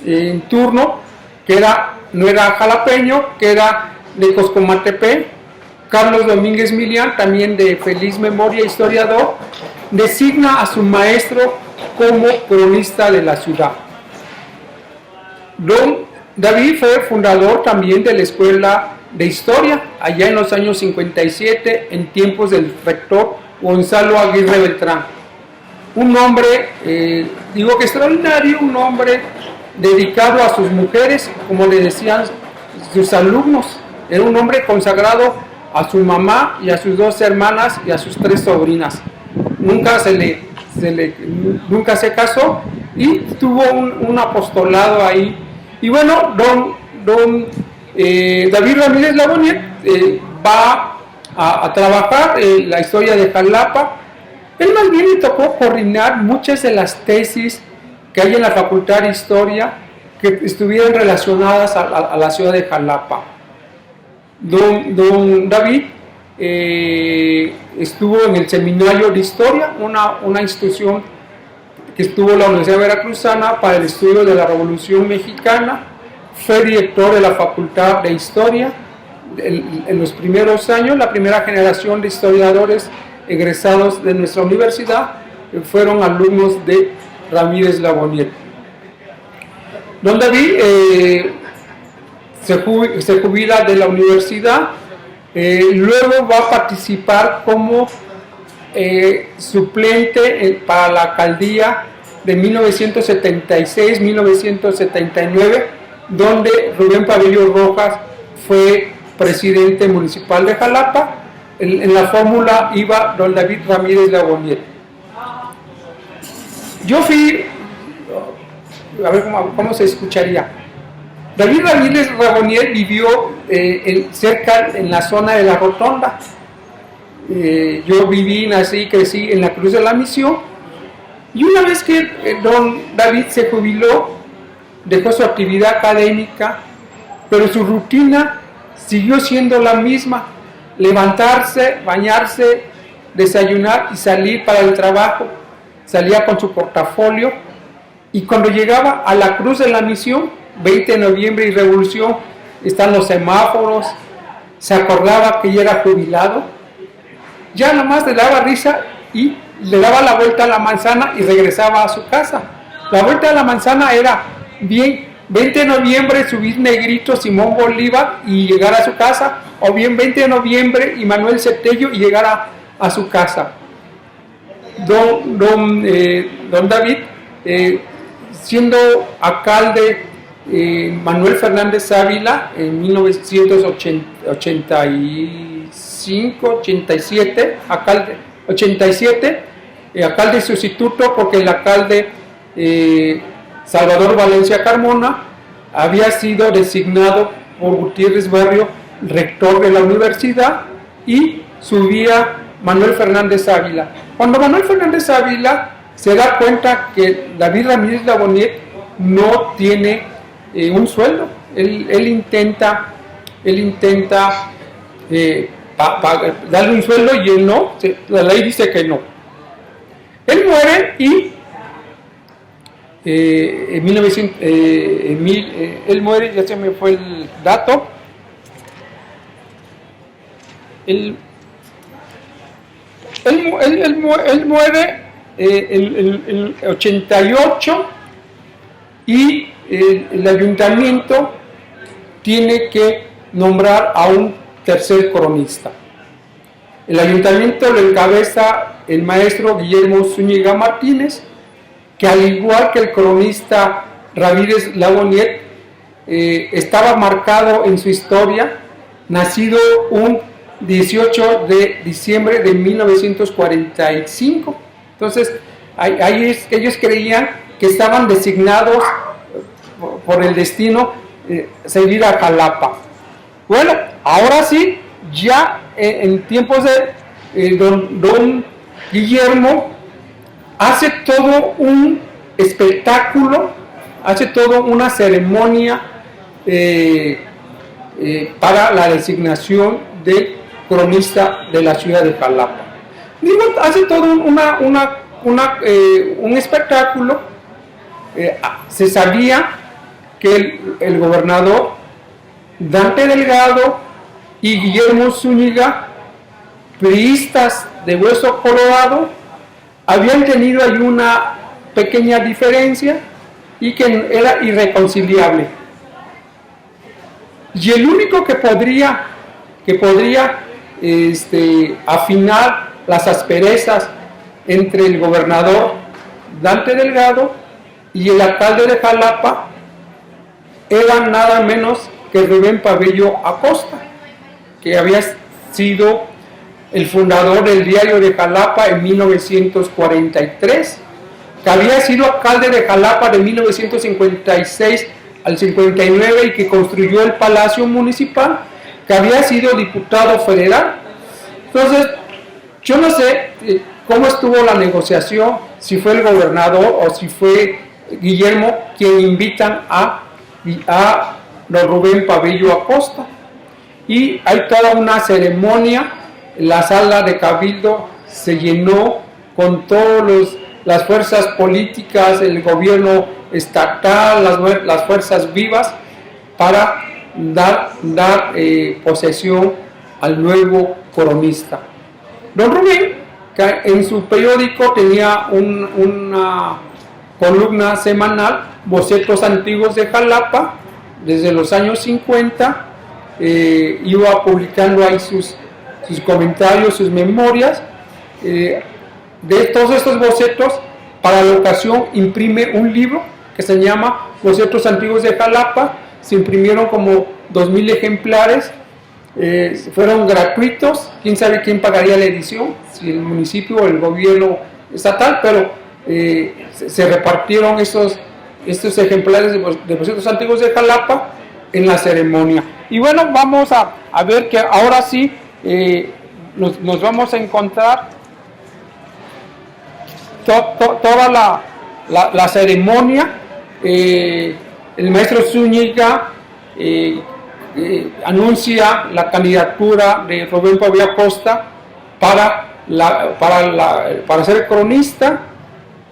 en turno, que no era jalapeño, que era de Coscomatepec, Carlos Domínguez Milián, también de feliz memoria, historiador, designa a su maestro como cronista de la ciudad. Don David fue fundador también de la Escuela de Historia, allá en los años 57, en tiempos del rector Gonzalo Aguirre Beltrán. Un hombre, digo que extraordinario, un hombre dedicado a sus mujeres, como le decían sus alumnos. Era un hombre consagrado a su mamá y a sus 2 hermanas y a sus 3 sobrinas. Nunca se casó y tuvo un apostolado ahí. Y bueno, don David Ramírez Labonnier va a trabajar la historia de Jalapa. Él más bien le tocó coordinar muchas de las tesis que hay en la Facultad de Historia que estuvieran relacionadas a la ciudad de Jalapa. Don David estuvo en el Seminario de Historia, una institución que estuvo en la Universidad Veracruzana para el estudio de la Revolución Mexicana. Fue director de la Facultad de Historia en los primeros años. La primera generación de historiadores egresados de nuestra universidad fueron alumnos de Ramírez Labonnier. Don David se jubila de la universidad, luego va a participar como suplente para la alcaldía de 1976-1979, donde Rubén Pabellón Rojas fue presidente municipal de Jalapa. En la fórmula iba don David Ramírez Labonnier. Yo fui, a ver cómo se escucharía. David Ramírez Labonnier vivió cerca, en la zona de la Rotonda. Yo viví, nací y crecí en la Cruz de la Misión. Y una vez que don David se jubiló, dejó su actividad académica, pero su rutina siguió siendo la misma: levantarse, bañarse, desayunar y salir para el trabajo. Salía con su portafolio, y cuando llegaba a la Cruz de la Misión, 20 de noviembre y Revolución, están los semáforos, se acordaba que ya era jubilado, ya nomás le daba risa y le daba la vuelta a la manzana y regresaba a su casa. La vuelta a la manzana era bien 20 de noviembre subir Negrito, Simón Bolívar y llegar a su casa, o bien 20 de noviembre y Manuel Cetello y llegar a su casa. Don David, siendo alcalde Manuel Fernández Ávila en 1985-87, alcalde sustituto, porque el alcalde Salvador Valencia Carmona había sido designado por Gutiérrez Barrio rector de la universidad, y subía Manuel Fernández Ávila. Cuando Manuel Fernández Ávila se da cuenta que David Ramírez Labonnier no tiene un sueldo, él intenta darle un sueldo y él no, la ley dice que no. Él muere y él muere, ya se me fue el dato. Él muere el 88 y el ayuntamiento tiene que nombrar a un tercer cronista. El ayuntamiento lo encabeza el maestro Guillermo Zúñiga Martínez, que al igual que el cronista Ramírez Lagoniet, estaba marcado en su historia, nacido un 18 de diciembre de 1945. Entonces, ellos creían que estaban designados por el destino seguir a Jalapa. Bueno, ahora sí, ya en tiempos de don Guillermo, hace todo un espectáculo, hace toda una ceremonia para la designación del cronista de la ciudad de Jalapa. Digo, hace todo un espectáculo. Se sabía que el gobernador Dante Delgado y Guillermo Zúñiga, priistas de hueso colorado, habían tenido ahí una pequeña diferencia y que era irreconciliable. Y el único que podría afinar las asperezas entre el gobernador Dante Delgado y el alcalde de Jalapa era nada menos que Rubén Pabello Acosta, que había sido el fundador del Diario de Jalapa en 1943, que había sido alcalde de Jalapa de 1956 al 59 y que construyó el Palacio Municipal, que había sido diputado federal. Entonces, yo no sé cómo estuvo la negociación, si fue el gobernador o si fue Guillermo quien invitan a don Rubén Pabello Acosta. Y hay toda una ceremonia, la sala de Cabildo se llenó con todas las fuerzas políticas, el gobierno estatal, las fuerzas vivas, para dar posesión al nuevo cronista. Don Rubén, que en su periódico tenía una columna semanal, Bocetos Antiguos de Jalapa, desde los años 50, iba publicando ahí sus comentarios, sus memorias. De todos estos bocetos, para la ocasión imprime un libro que se llama Bocetos Antiguos de Jalapa. Se imprimieron como 2,000 ejemplares, fueron gratuitos. Quién sabe quién pagaría la edición, si el municipio o el gobierno estatal, pero se repartieron estos ejemplares de Bocetos Antiguos de Jalapa en la ceremonia. Y bueno, vamos a ver que ahora sí nos vamos a encontrar toda la ceremonia. El maestro Zúñiga anuncia la candidatura de Rubén Pabello Acosta para ser cronista.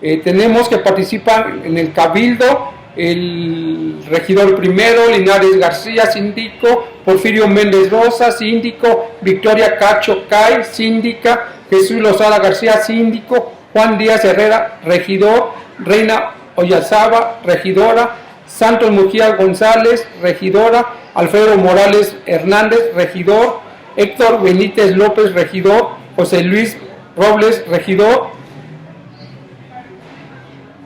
Tenemos que participar en el cabildo el regidor primero, Linares García, síndico, Porfirio Méndez Rosa, síndico, Victoria Cacho Cay, síndica, Jesús Lozada García, síndico, Juan Díaz Herrera, regidor, Reina Oyazaba, regidora, Santos Mujía González, regidora, Alfredo Morales Hernández, regidor, Héctor Benítez López, regidor, José Luis Robles, regidor,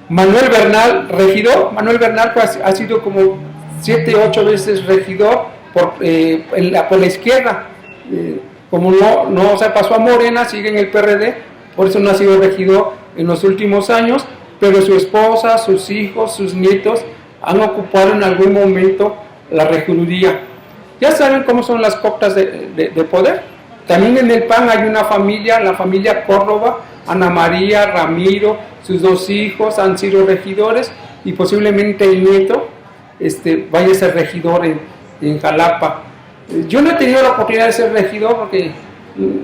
Manuel Bernal, regidor. Manuel Bernal pues, ha sido como 7 u 8 veces regidor por la izquierda. Como no se pasó a Morena, sigue en el PRD, por eso no ha sido regidor en los últimos años, pero su esposa, sus hijos, sus nietos han ocupado en algún momento la regiduría. Ya saben cómo son las coptas de poder. También en el PAN hay una familia, la familia Córdoba, Ana María, Ramiro, sus 2 hijos han sido regidores y posiblemente el nieto vaya a ser regidor en Jalapa. Yo no he tenido la oportunidad de ser regidor porque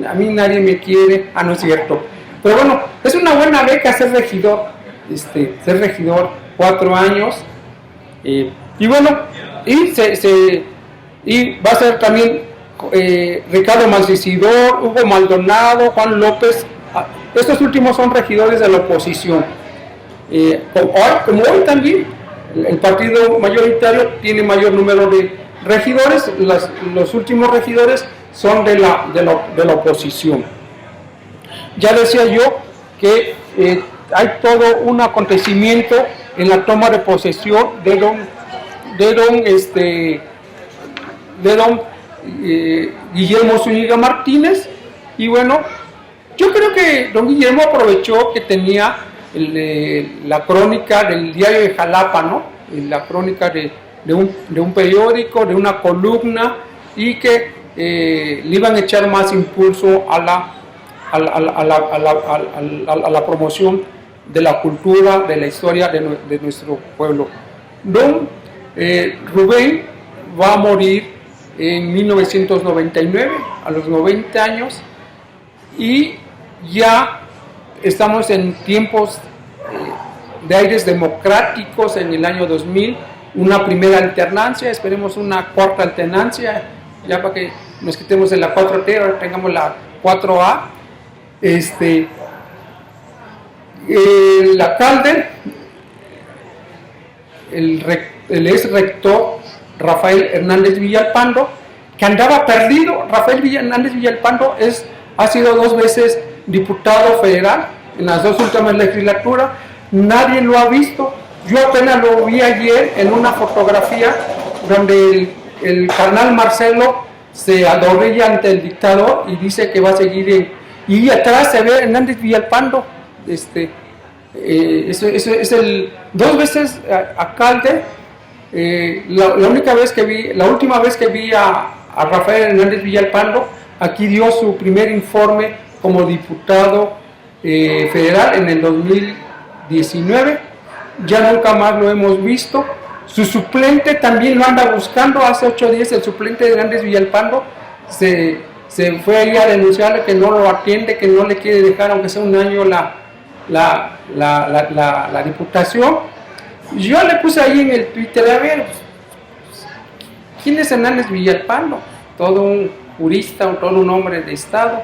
a mí nadie me quiere, no es cierto. Pero bueno, es una buena beca ser regidor, 4 años. Y bueno, y va a ser también Ricardo Mancisidor, Hugo Maldonado, Juan López Estos últimos son regidores de la oposición. Como hoy también, el partido mayoritario tiene mayor número de regidores, los últimos regidores son de la oposición. Ya decía yo que hay todo un acontecimiento en la toma de posesión de don Guillermo Zúñiga Martínez, y bueno, yo creo que don Guillermo aprovechó que tenía la crónica del diario de Jalapa, ¿no? La crónica de un periódico, de una columna, y que le iban a echar más impulso a la promoción de la cultura, de la historia de nuestro pueblo. Don Rubén va a morir en 1999, a los 90 años, y ya estamos en tiempos de aires democráticos. En el año 2000, una primera alternancia, esperemos una cuarta alternancia, ya para que nos quitemos de la 4T, ahora tengamos la 4A. El alcalde, el ex rector Rafael Hernández Villalpando, que andaba perdido. Rafael Hernández Villalpando ha sido 2 veces diputado federal en las 2 últimas legislaturas, nadie lo ha visto. Yo apenas lo vi ayer en una fotografía donde el carnal Marcelo se adorrilla ante el dictador y dice que va a seguir y atrás se ve Hernández Villalpando. Es el 2 veces alcalde. La última vez que vi a Rafael Hernández Villalpando, aquí dio su primer informe como diputado federal en el 2019, ya nunca más lo hemos visto. Su suplente también lo anda buscando. Hace 8 días el suplente de Hernández Villalpando se fue ahí a denunciarle que no lo atiende, que no le quiere dejar aunque sea un año la diputación. Yo le puse ahí en el Twitter, a ver, ¿quién es Hernández Villalpando? Todo un jurista, todo un hombre de Estado,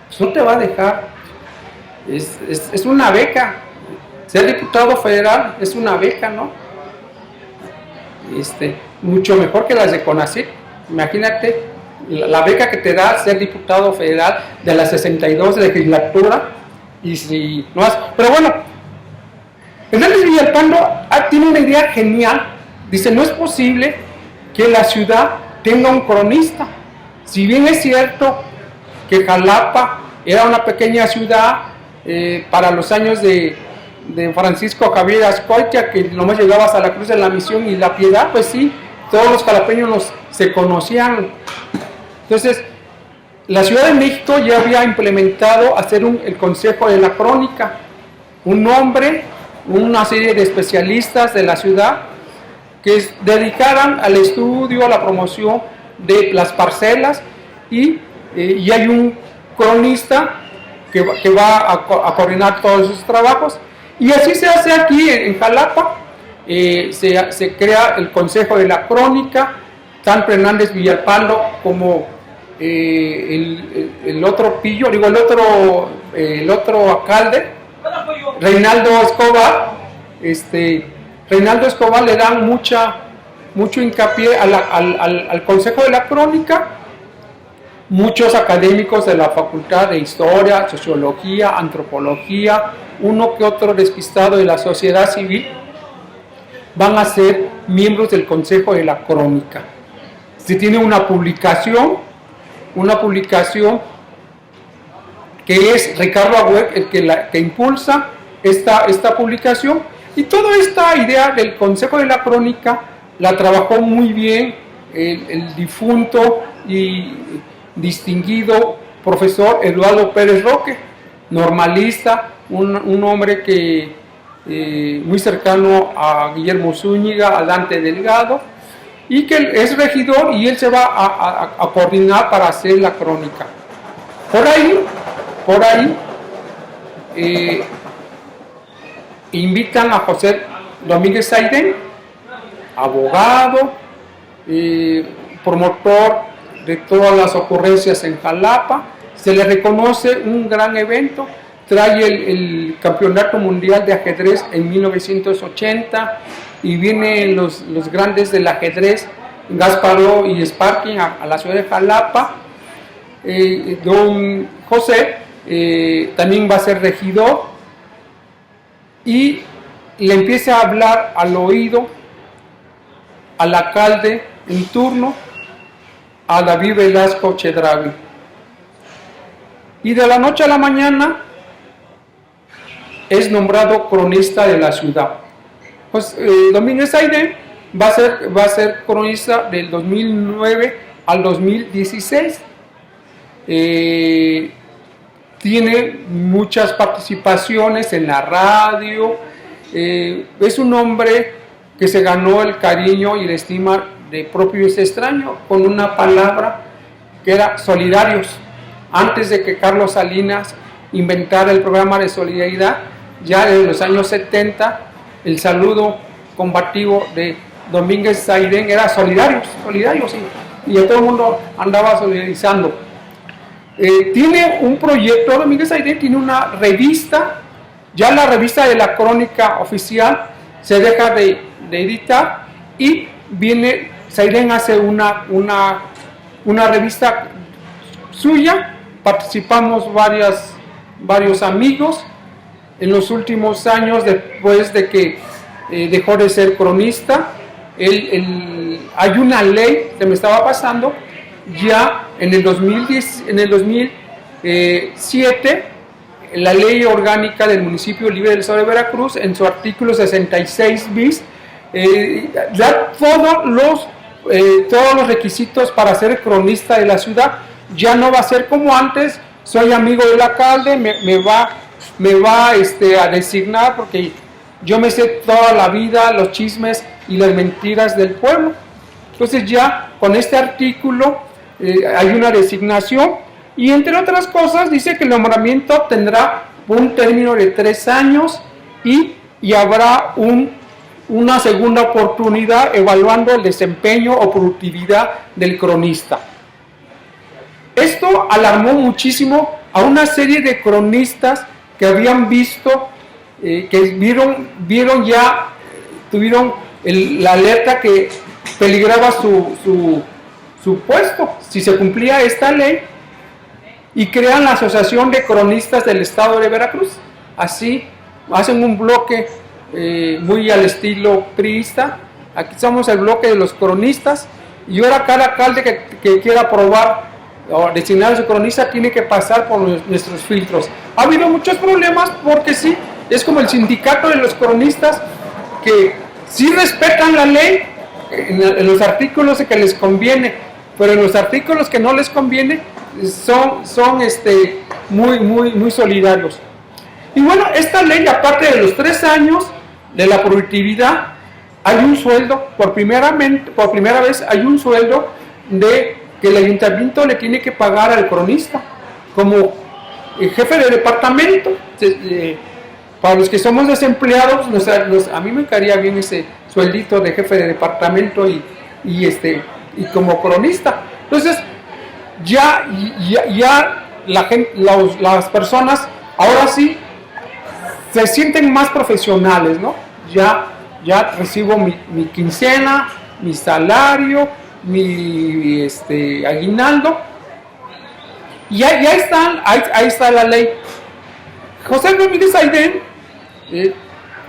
pues no te va a dejar. Es una beca. Ser diputado federal es una beca, ¿no? Mucho mejor que las de CONACYT. Imagínate la beca que te da ser diputado federal de la 62 legislatura. Y si no has, pero bueno, Hernández Villalpando tiene una idea genial. Dice, no es posible que la ciudad tenga un cronista. Si bien es cierto que Jalapa era una pequeña ciudad para los años de Francisco Javier Azcoitia, que nomás llegabas a la Cruz de la Misión y la Piedad, pues sí, todos los jalapeños se conocían. Entonces, la Ciudad de México ya había implementado hacer el Consejo de la Crónica, un hombre, una serie de especialistas de la ciudad que dedicaran al estudio, a la promoción de las parcelas, y hay un cronista que va a coordinar todos esos trabajos. Y así se hace aquí en Jalapa. Se crea el Consejo de la Crónica, tanto Hernández Villalpando como el otro pillo, el otro alcalde, Reinaldo Escobar. Reinaldo Escobar le dan mucho hincapié al Consejo de la Crónica. Muchos académicos de la Facultad de Historia, Sociología, Antropología, uno que otro despistado de la sociedad civil, van a ser miembros del Consejo de la Crónica. Se tiene una publicación que es Ricardo Agüed el que impulsa esta publicación, y toda esta idea del Consejo de la Crónica la trabajó muy bien el difunto y distinguido profesor Eduardo Pérez Roque, normalista, un hombre que muy cercano a Guillermo Zúñiga, a Dante Delgado, y que es regidor, y él se va a coordinar para hacer la crónica. Por ahí invitan a José Domínguez Saidén, abogado, promotor de todas las ocurrencias en Jalapa. Se le reconoce un gran evento. trae el Campeonato Mundial de Ajedrez en 1980 y vienen los grandes del ajedrez, Gasparó y Sparking, a la ciudad de Jalapa. Don José también va a ser regidor y le empieza a hablar al oído al alcalde en turno, a David Velasco Chedraui. Y de la noche a la mañana es nombrado cronista de la ciudad. Pues Domínguez Aidén va a ser cronista del 2009 al 2016. Tiene muchas participaciones en la radio. Es un hombre que se ganó el cariño y la estima de propio y extraño con una palabra que era solidarios. Antes de que Carlos Salinas inventara el programa de solidaridad, ya en los años 70, el saludo combativo de Domínguez Aidén era solidarios, y a todo el mundo andaba solidarizando. Tiene un proyecto, Domínguez Aidén tiene una revista, ya la revista de la Crónica Oficial se deja de editar y viene, Aidén hace una revista suya, participamos varios amigos. En los últimos años, después de que dejó de ser cronista, hay una ley que me estaba pasando, ya en el 2007, la ley orgánica del municipio libre del Estado de Veracruz, en su artículo 66 bis, da todos los requisitos para ser cronista de la ciudad. Ya no va a ser como antes, soy amigo del alcalde, me va a designar porque yo me sé toda la vida los chismes y las mentiras del pueblo. Entonces ya con este artículo hay una designación y entre otras cosas dice que el nombramiento tendrá un término de 3 años y habrá una segunda oportunidad evaluando el desempeño o productividad del cronista. Esto alarmó muchísimo a una serie de cronistas que habían visto, que vieron ya, tuvieron la alerta que peligraba su puesto si se cumplía esta ley, y crean la Asociación de Cronistas del Estado de Veracruz. Así hacen un bloque muy al estilo priista. Aquí somos el bloque de los cronistas, y ahora cada alcalde que quiera aprobar o designar a su cronista tiene que pasar por nuestros filtros. Ha habido muchos problemas porque sí, es como el sindicato de los cronistas, que sí respetan la ley en los artículos que les conviene, pero en los artículos que no les conviene son muy solidarios. Y bueno, esta ley, aparte de los 3 años de la productividad, hay un sueldo, por primera vez hay un sueldo que el ayuntamiento le tiene que pagar al cronista como jefe de departamento. Para los que somos desempleados, a mmí me caería bien ese sueldito de jefe de departamento y como cronista. Entonces ya las personas ahora sí se sienten más profesionales, ¿no? Ya recibo mi quincena, mi salario, mi aguinaldo, y ahí está la ley. José Domínguez Aidén,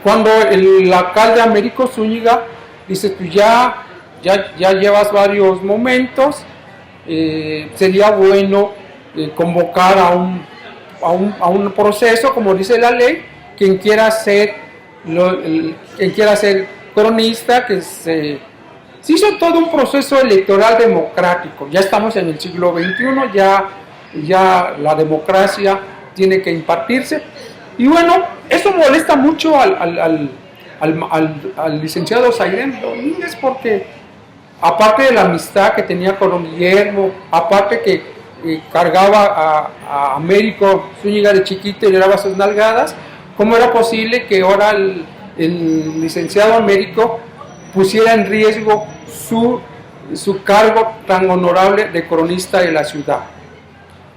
cuando el alcalde Américo Zúñiga dice, tú ya llevas varios momentos, sería bueno convocar a un proceso, como dice la ley, quien quiera ser cronista, se hizo todo un proceso electoral democrático. Ya estamos en el siglo XXI, ya la democracia tiene que impartirse. Y bueno, eso molesta mucho al licenciado Aidén Domínguez, porque aparte de la amistad que tenía con don Guillermo, aparte que cargaba a Américo Zúñiga de chiquito y le daba sus nalgadas, ¿cómo era posible que ahora el licenciado Américo pusiera en riesgo su cargo tan honorable de cronista de la ciudad?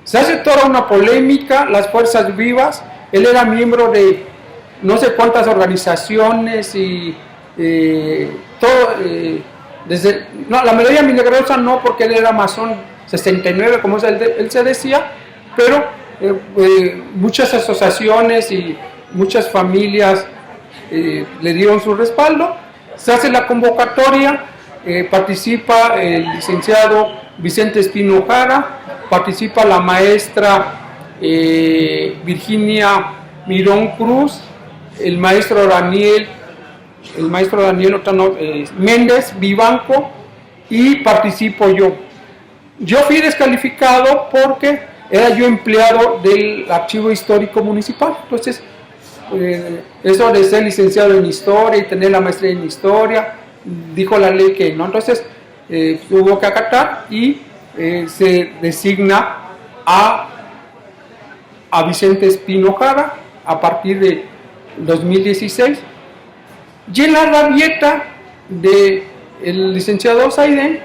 Se hace toda una polémica, las fuerzas vivas él era miembro de no sé cuántas organizaciones y todo, no, la Melodía Milagrosa no, porque él era masón 69, como él se decía, pero muchas asociaciones y muchas familias le dieron su respaldo. Se hace la convocatoria, participa el licenciado Vicente Espino Jara, participa la maestra Virginia Mirón Cruz, el maestro Daniel Méndez Vivanco, y participo yo. Yo fui descalificado porque era yo empleado del Archivo Histórico Municipal. Entonces, eso de ser licenciado en Historia y tener la maestría en Historia, dijo la ley que no. Entonces, hubo que acatar y se designa a Vicente Espino Jara a partir de 2016. Y en la rabieta del licenciado Saidén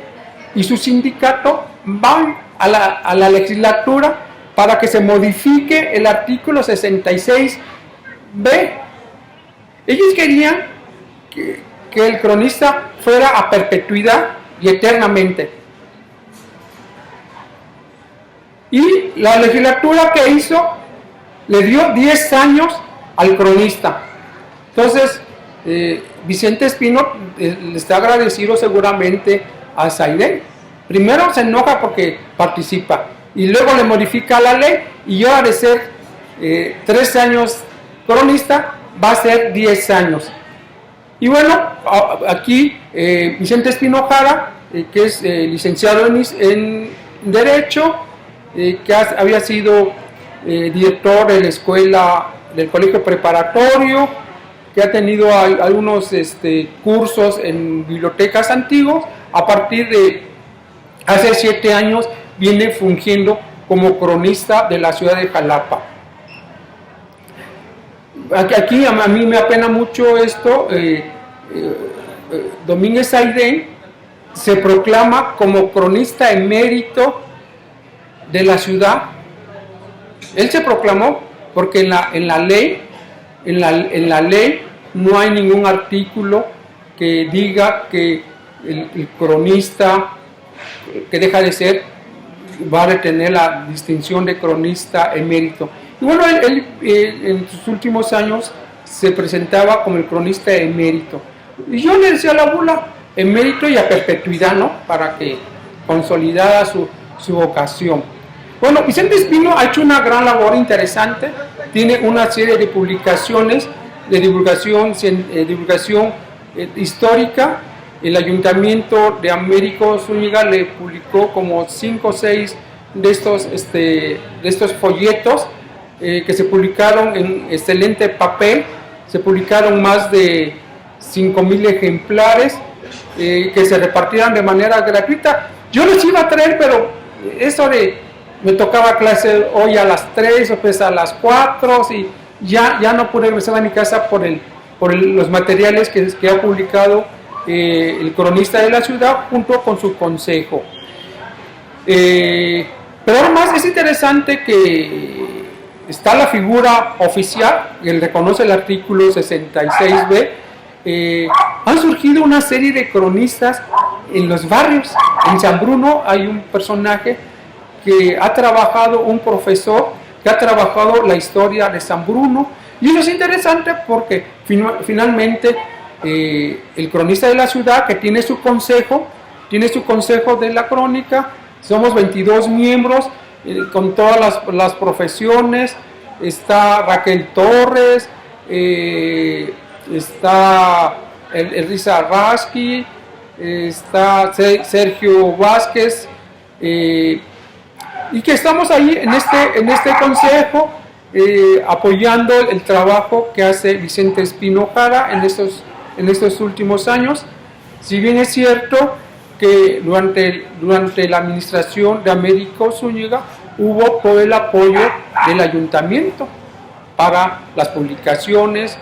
y su sindicato van a la legislatura para que se modifique el artículo 66B. Ellos querían que el cronista fuera a perpetuidad y eternamente. Y la legislatura que hizo le dio 10 años al cronista. Entonces, Vicente Espino le está agradecido seguramente a Saidén. Primero se enoja porque participa y luego le modifica la ley, y ahora de ser 3 años cronista va a ser 10 años. Y bueno, aquí Vicente Espino Jara, que es licenciado en Derecho, que había sido director de la escuela del colegio preparatorio, que ha tenido algunos cursos en bibliotecas antiguas. A partir de hace 7 años viene fungiendo como cronista de la ciudad de Jalapa. Aquí a mí me apena mucho esto. Domínguez Saidén se proclama como cronista emérito de la ciudad. Él se proclamó porque en la ley no hay ningún artículo que diga que el cronista que deja de ser va a retener la distinción de cronista emérito. Y bueno, él en sus últimos años se presentaba como el cronista emérito. Y yo le decía a la bula, emérito y a perpetuidad, ¿no? Para que consolidara su vocación. Bueno, Vicente Espino ha hecho una gran labor interesante. Tiene una serie de publicaciones de divulgación histórica. El Ayuntamiento de Américo Zúñiga le publicó como 5 o 6 de estos folletos que se publicaron en excelente papel. Se publicaron más de 5,000 ejemplares que se repartieron de manera gratuita. Yo los iba a traer, pero eso de me tocaba clase hoy a las 3 o pues a las 4 y ya no pude regresar a mi casa por los materiales que ha publicado el cronista de la ciudad junto con su consejo. Pero además es interesante que está la figura oficial, que reconoce el artículo 66B. Han surgido una serie de cronistas en los barrios. En San Bruno hay un personaje que ha trabajado, un profesor que ha trabajado la historia de San Bruno, y eso es interesante porque finalmente el cronista de la ciudad, que tiene su consejo de la crónica. Somos 22 miembros con todas las profesiones. Está Raquel Torres, está Elisa Rasky, está Sergio Vázquez, y que estamos ahí en este consejo apoyando el trabajo que hace Vicente Espino Jara en estos últimos años. Si bien es cierto que durante la administración de Américo Zúñiga hubo todo el apoyo del ayuntamiento para las publicaciones.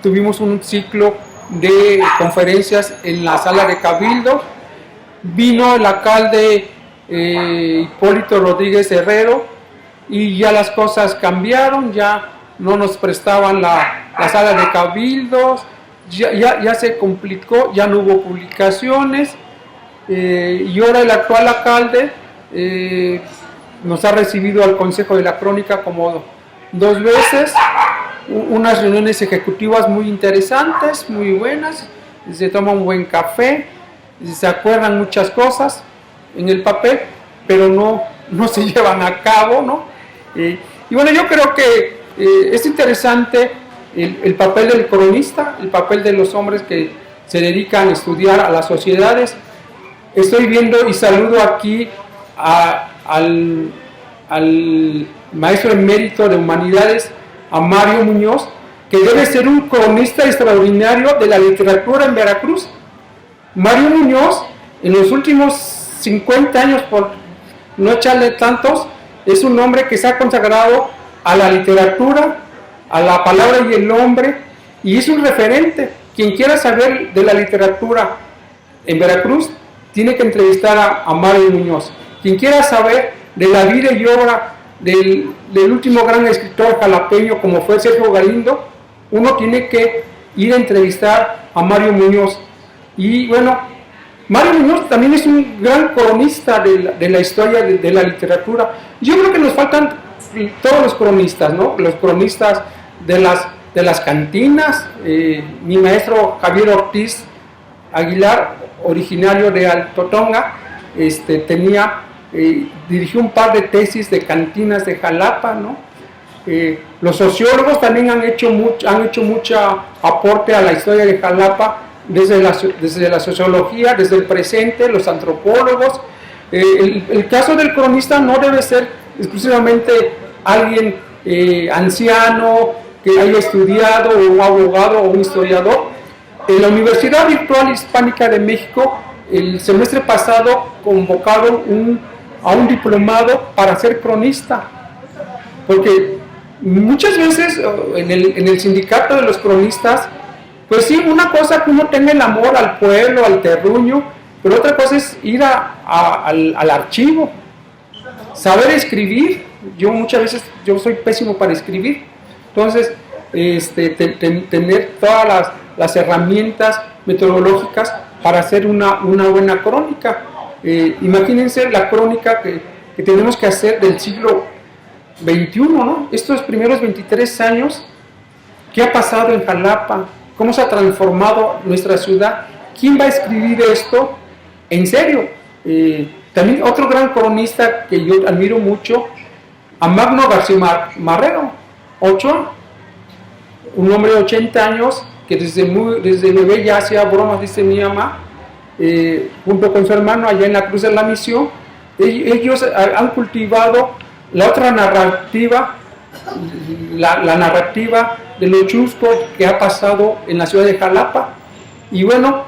Tuvimos un ciclo de conferencias en la sala de Cabildo. Vino el alcalde Hipólito Rodríguez Herrero y ya las cosas cambiaron. Ya no nos prestaban la sala de cabildos, ya se complicó, ya no hubo publicaciones, y ahora el actual alcalde nos ha recibido al Consejo de la Crónica como 2 veces, unas reuniones ejecutivas muy interesantes, muy buenas, se toma un buen café, se acuerdan muchas cosas en el papel, pero no se llevan a cabo, ¿no? Y bueno, yo creo que es interesante el papel del cronista, el papel de los hombres que se dedican a estudiar a las sociedades. Estoy viendo y saludo aquí al maestro emérito de Humanidades, a Mario Muñoz, que debe ser un cronista extraordinario de la literatura en Veracruz. Mario Muñoz, en los últimos 50 años, por no echarle tantos, es un hombre que se ha consagrado a la literatura, a la palabra y el hombre, y es un referente. Quien quiera saber de la literatura en Veracruz, tiene que entrevistar a Mario Muñoz. Quien quiera saber de la vida y obra del último gran escritor jalapeño como fue Sergio Galindo, uno tiene que ir a entrevistar a Mario Muñoz. Y bueno, Mario Muñoz también es un gran cronista de la historia de la literatura. Yo creo que nos faltan todos los cronistas, ¿no? Los cronistas de las cantinas. Mi maestro Javier Ortiz Aguilar, originario de Alto Tonga, dirigió un par de tesis de cantinas de Jalapa, ¿no? Los sociólogos también han hecho mucho aporte a la historia de Jalapa, desde la sociología, desde el presente, los antropólogos. El caso del cronista no debe ser exclusivamente alguien anciano que haya estudiado, o un abogado o un historiador. En la Universidad Virtual Hispánica de México, el semestre pasado convocaron a un diplomado para ser cronista, porque muchas veces en el sindicato de los cronistas, pues sí, una cosa que uno tenga el amor al pueblo, al terruño, pero otra cosa es ir al archivo, saber escribir. Muchas veces soy pésimo para escribir, entonces tener todas las herramientas metodológicas para hacer una buena crónica. Imagínense la crónica que tenemos que hacer del siglo XXI, ¿no? Estos primeros 23 años, ¿qué ha pasado en Jalapa? ¿Cómo se ha transformado nuestra ciudad? ¿Quién va a escribir esto? En serio. También otro gran cronista que yo admiro mucho, a Magno García Marrero Ochoa, un hombre de 80 años que desde bebé ya hacía bromas, dice mi mamá, junto con su hermano allá en la Cruz de la Misión. Ellos han cultivado la otra narrativa, la narrativa de lo chusco que ha pasado en la ciudad de Jalapa. Y bueno,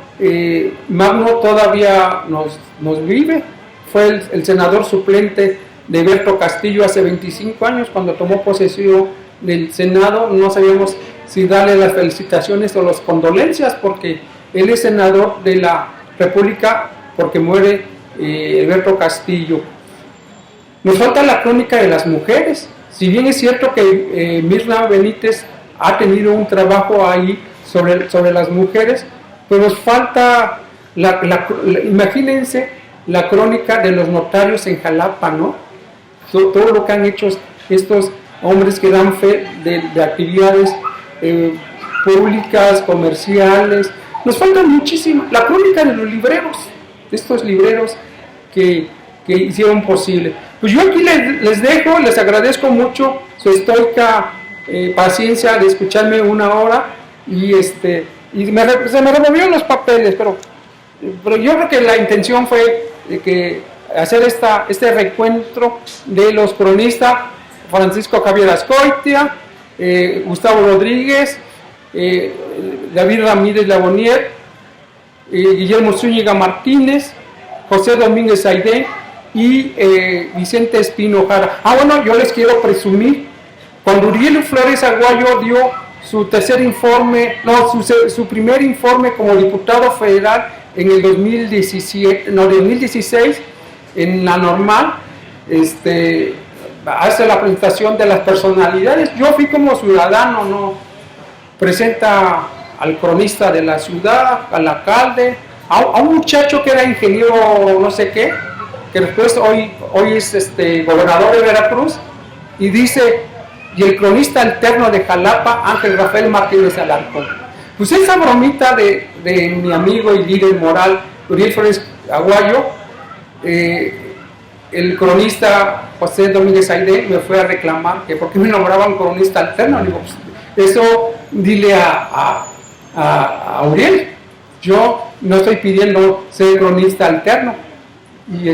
Magno todavía nos vive, fue el senador suplente de Berto Castillo hace 25 años, cuando tomó posesión del Senado. No sabíamos si darle las felicitaciones o las condolencias, porque él es senador de la República porque muere Berto Castillo. Nos falta la crónica de las mujeres. Si bien es cierto que Mirna Benítez ha tenido un trabajo ahí sobre las mujeres, pues nos falta, imagínense la crónica de los notarios en Jalapa, ¿no? Todo lo que han hecho estos hombres que dan fe de actividades públicas, comerciales. Nos falta muchísimo. La crónica de los libreros, de estos libreros que hicieron posible. Pues yo aquí les dejo, les agradezco mucho su estoica paciencia de escucharme una hora, y se me removieron los papeles, pero yo creo que la intención fue hacer este recuentro de los cronistas: Francisco Javier Azcoitia, Gustavo Rodríguez, David Ramírez Labonier, Guillermo Zúñiga Martínez, José Domínguez Aidé y Vicente Espino Jara. Bueno, yo les quiero presumir, cuando Uriel Flores Aguayo dio su primer informe como diputado federal en el 2016, en la normal, hace la presentación de las personalidades. Yo fui como ciudadano, ¿no? Presenta al cronista de la ciudad, al alcalde, a un muchacho que era ingeniero no sé qué, que después hoy es gobernador de Veracruz, y dice, y el cronista alterno de Jalapa, Ángel Rafael Martínez Alarcón. Pues esa bromita de mi amigo y líder moral, Uriel Flores Aguayo, el cronista José Domínguez Aide me fue a reclamar que por qué me nombraban cronista alterno. Le digo, pues, eso dile a Uriel, yo no estoy pidiendo ser cronista alterno. Y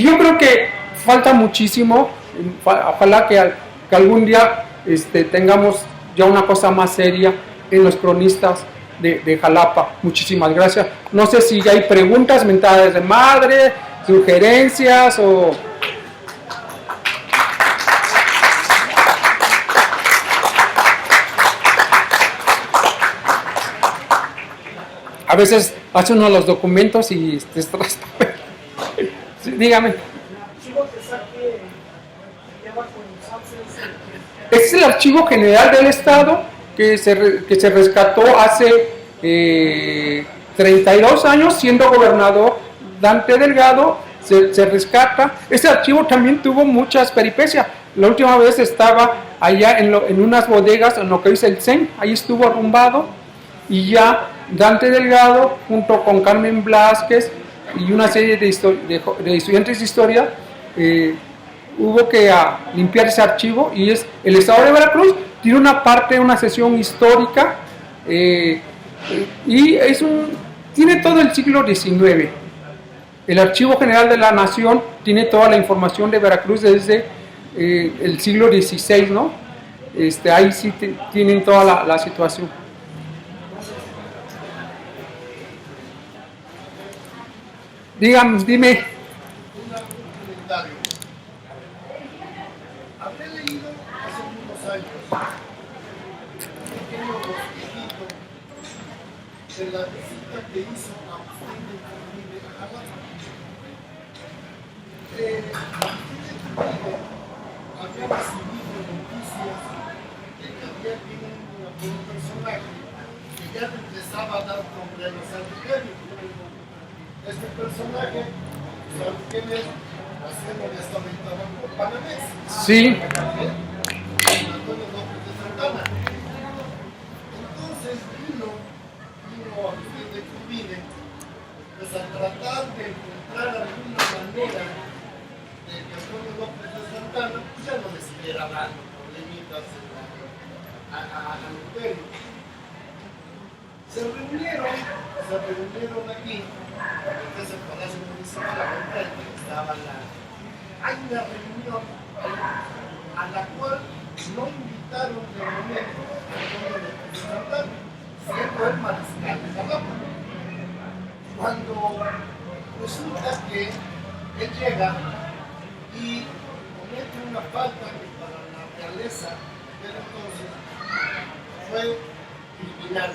yo creo que falta muchísimo, ojalá que algún día tengamos ya una cosa más seria en los cronistas de Jalapa. Muchísimas gracias. No sé si hay preguntas, mentadas de madre, sugerencias o... A veces hace uno los documentos y sí, dígame. Este es el Archivo General del Estado que se rescató hace 32 años, siendo gobernador Dante Delgado, se rescata. Este archivo también tuvo muchas peripecias. La última vez estaba allá en unas bodegas, en lo que dice el CEN, ahí estuvo arrumbado, y ya Dante Delgado, junto con Carmen Blázquez y una serie de estudiantes de historia, hubo que limpiar ese archivo, y es el Estado de Veracruz tiene una parte, una sesión histórica, y tiene todo el siglo XIX. El Archivo General de la Nación tiene toda la información de Veracruz desde el siglo XVI, ¿no? Ahí sí tienen toda la situación. Dime. Habré leído hace unos años un pequeño bosquejito de la visita que hizo Agustín de Iturbide a Jalapa. Agustín de Iturbide había recibido noticias de que había un personaje que ya empezaba a dar problemas al imperio. Este personaje, ¿saben quién es? Haciendo honestamente a Banco Panamés. Sí. Antonio López de Santana. Entonces vino Agustín de Iturbide, pues a tratar de encontrar alguna manera de que Antonio López de Santana ya no les estuviera dando problemitas al imperio. Se reunieron aquí, porque ese palacio municipal a enfrente estaba hay una reunión a la cual no invitaron de momento a Antonio López de Santana, siendo el mariscal de Jalapa. Cuando resulta que él llega y comete una falta que para la realeza del entonces fue criminal.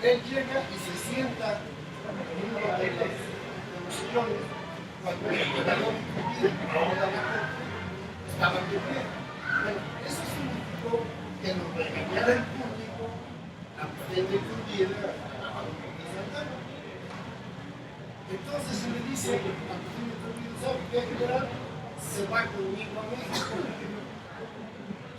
Él llega y se sienta en uno de los sillones cuando el emperador estaba de pie. Bueno, eso significó que nos regañara el público a Agustín de Iturbide a Banco de Santana. Entonces se le dice a Agustín de Iturbide, ¿sabe qué, general? Se va conmigo a México.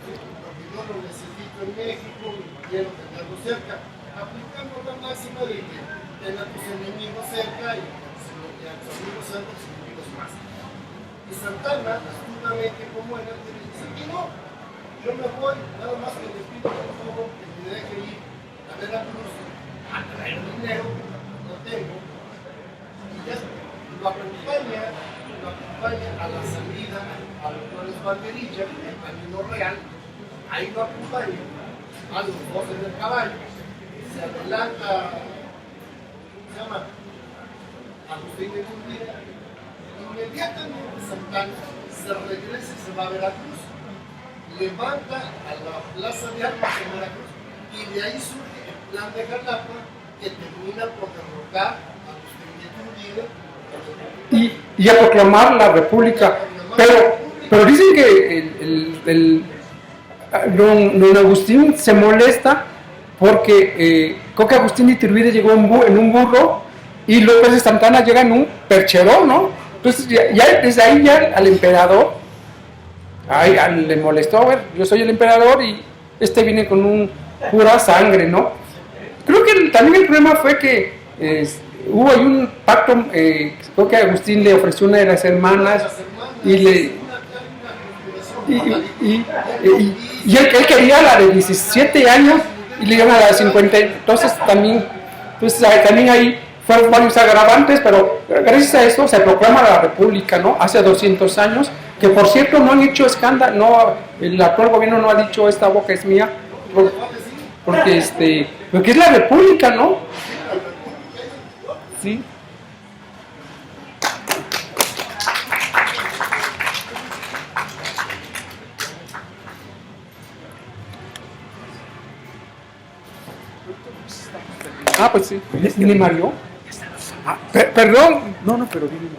Porque yo lo necesito en México y quiero tenerlo cerca. Aplicando la máxima de que ten a tus enemigos cerca y a tus amigos cerca, tus enemigos más. Y Santana, astutamente como era, le dice que no, yo me voy, nada más que les pido por favor que me deje ir a Veracruz a traer dinero, no tengo, y ya lo acompaña a la salida a los Flores Banderilla, el camino real, ahí lo acompaña a los dos en el caballo. Se adelanta, ¿cómo se llama? Agustín de Iturbide. Inmediatamente Santana se regresa y se va a Veracruz. Levanta a la plaza de armas en Veracruz y de ahí surge el plan de Jalapa que termina por derrocar a Agustín de Iturbide y a proclamar la República. Pero dicen que don Agustín se molesta porque creo que Agustín de Iturbide llegó en un burro y López de Santana llega en un percherón, ¿no? Entonces ya desde ahí ya al emperador le molestó, a ver, yo soy el emperador y viene con un pura sangre, ¿no? Creo que también el problema fue que hubo ahí un pacto, creo que Agustín le ofreció una de las hermanas y él quería la de 17 años y le dieron a la de 50, entonces también ahí fueron varios agravantes, pero gracias a esto se proclama la República, ¿no? Hace 200 años, que por cierto no han hecho escándalo, no, el actual gobierno no ha dicho esta boca es mía, porque es la República, ¿no? Sí. Pues sí. ¿Viene Mario? Perdón. No, pero vivimos.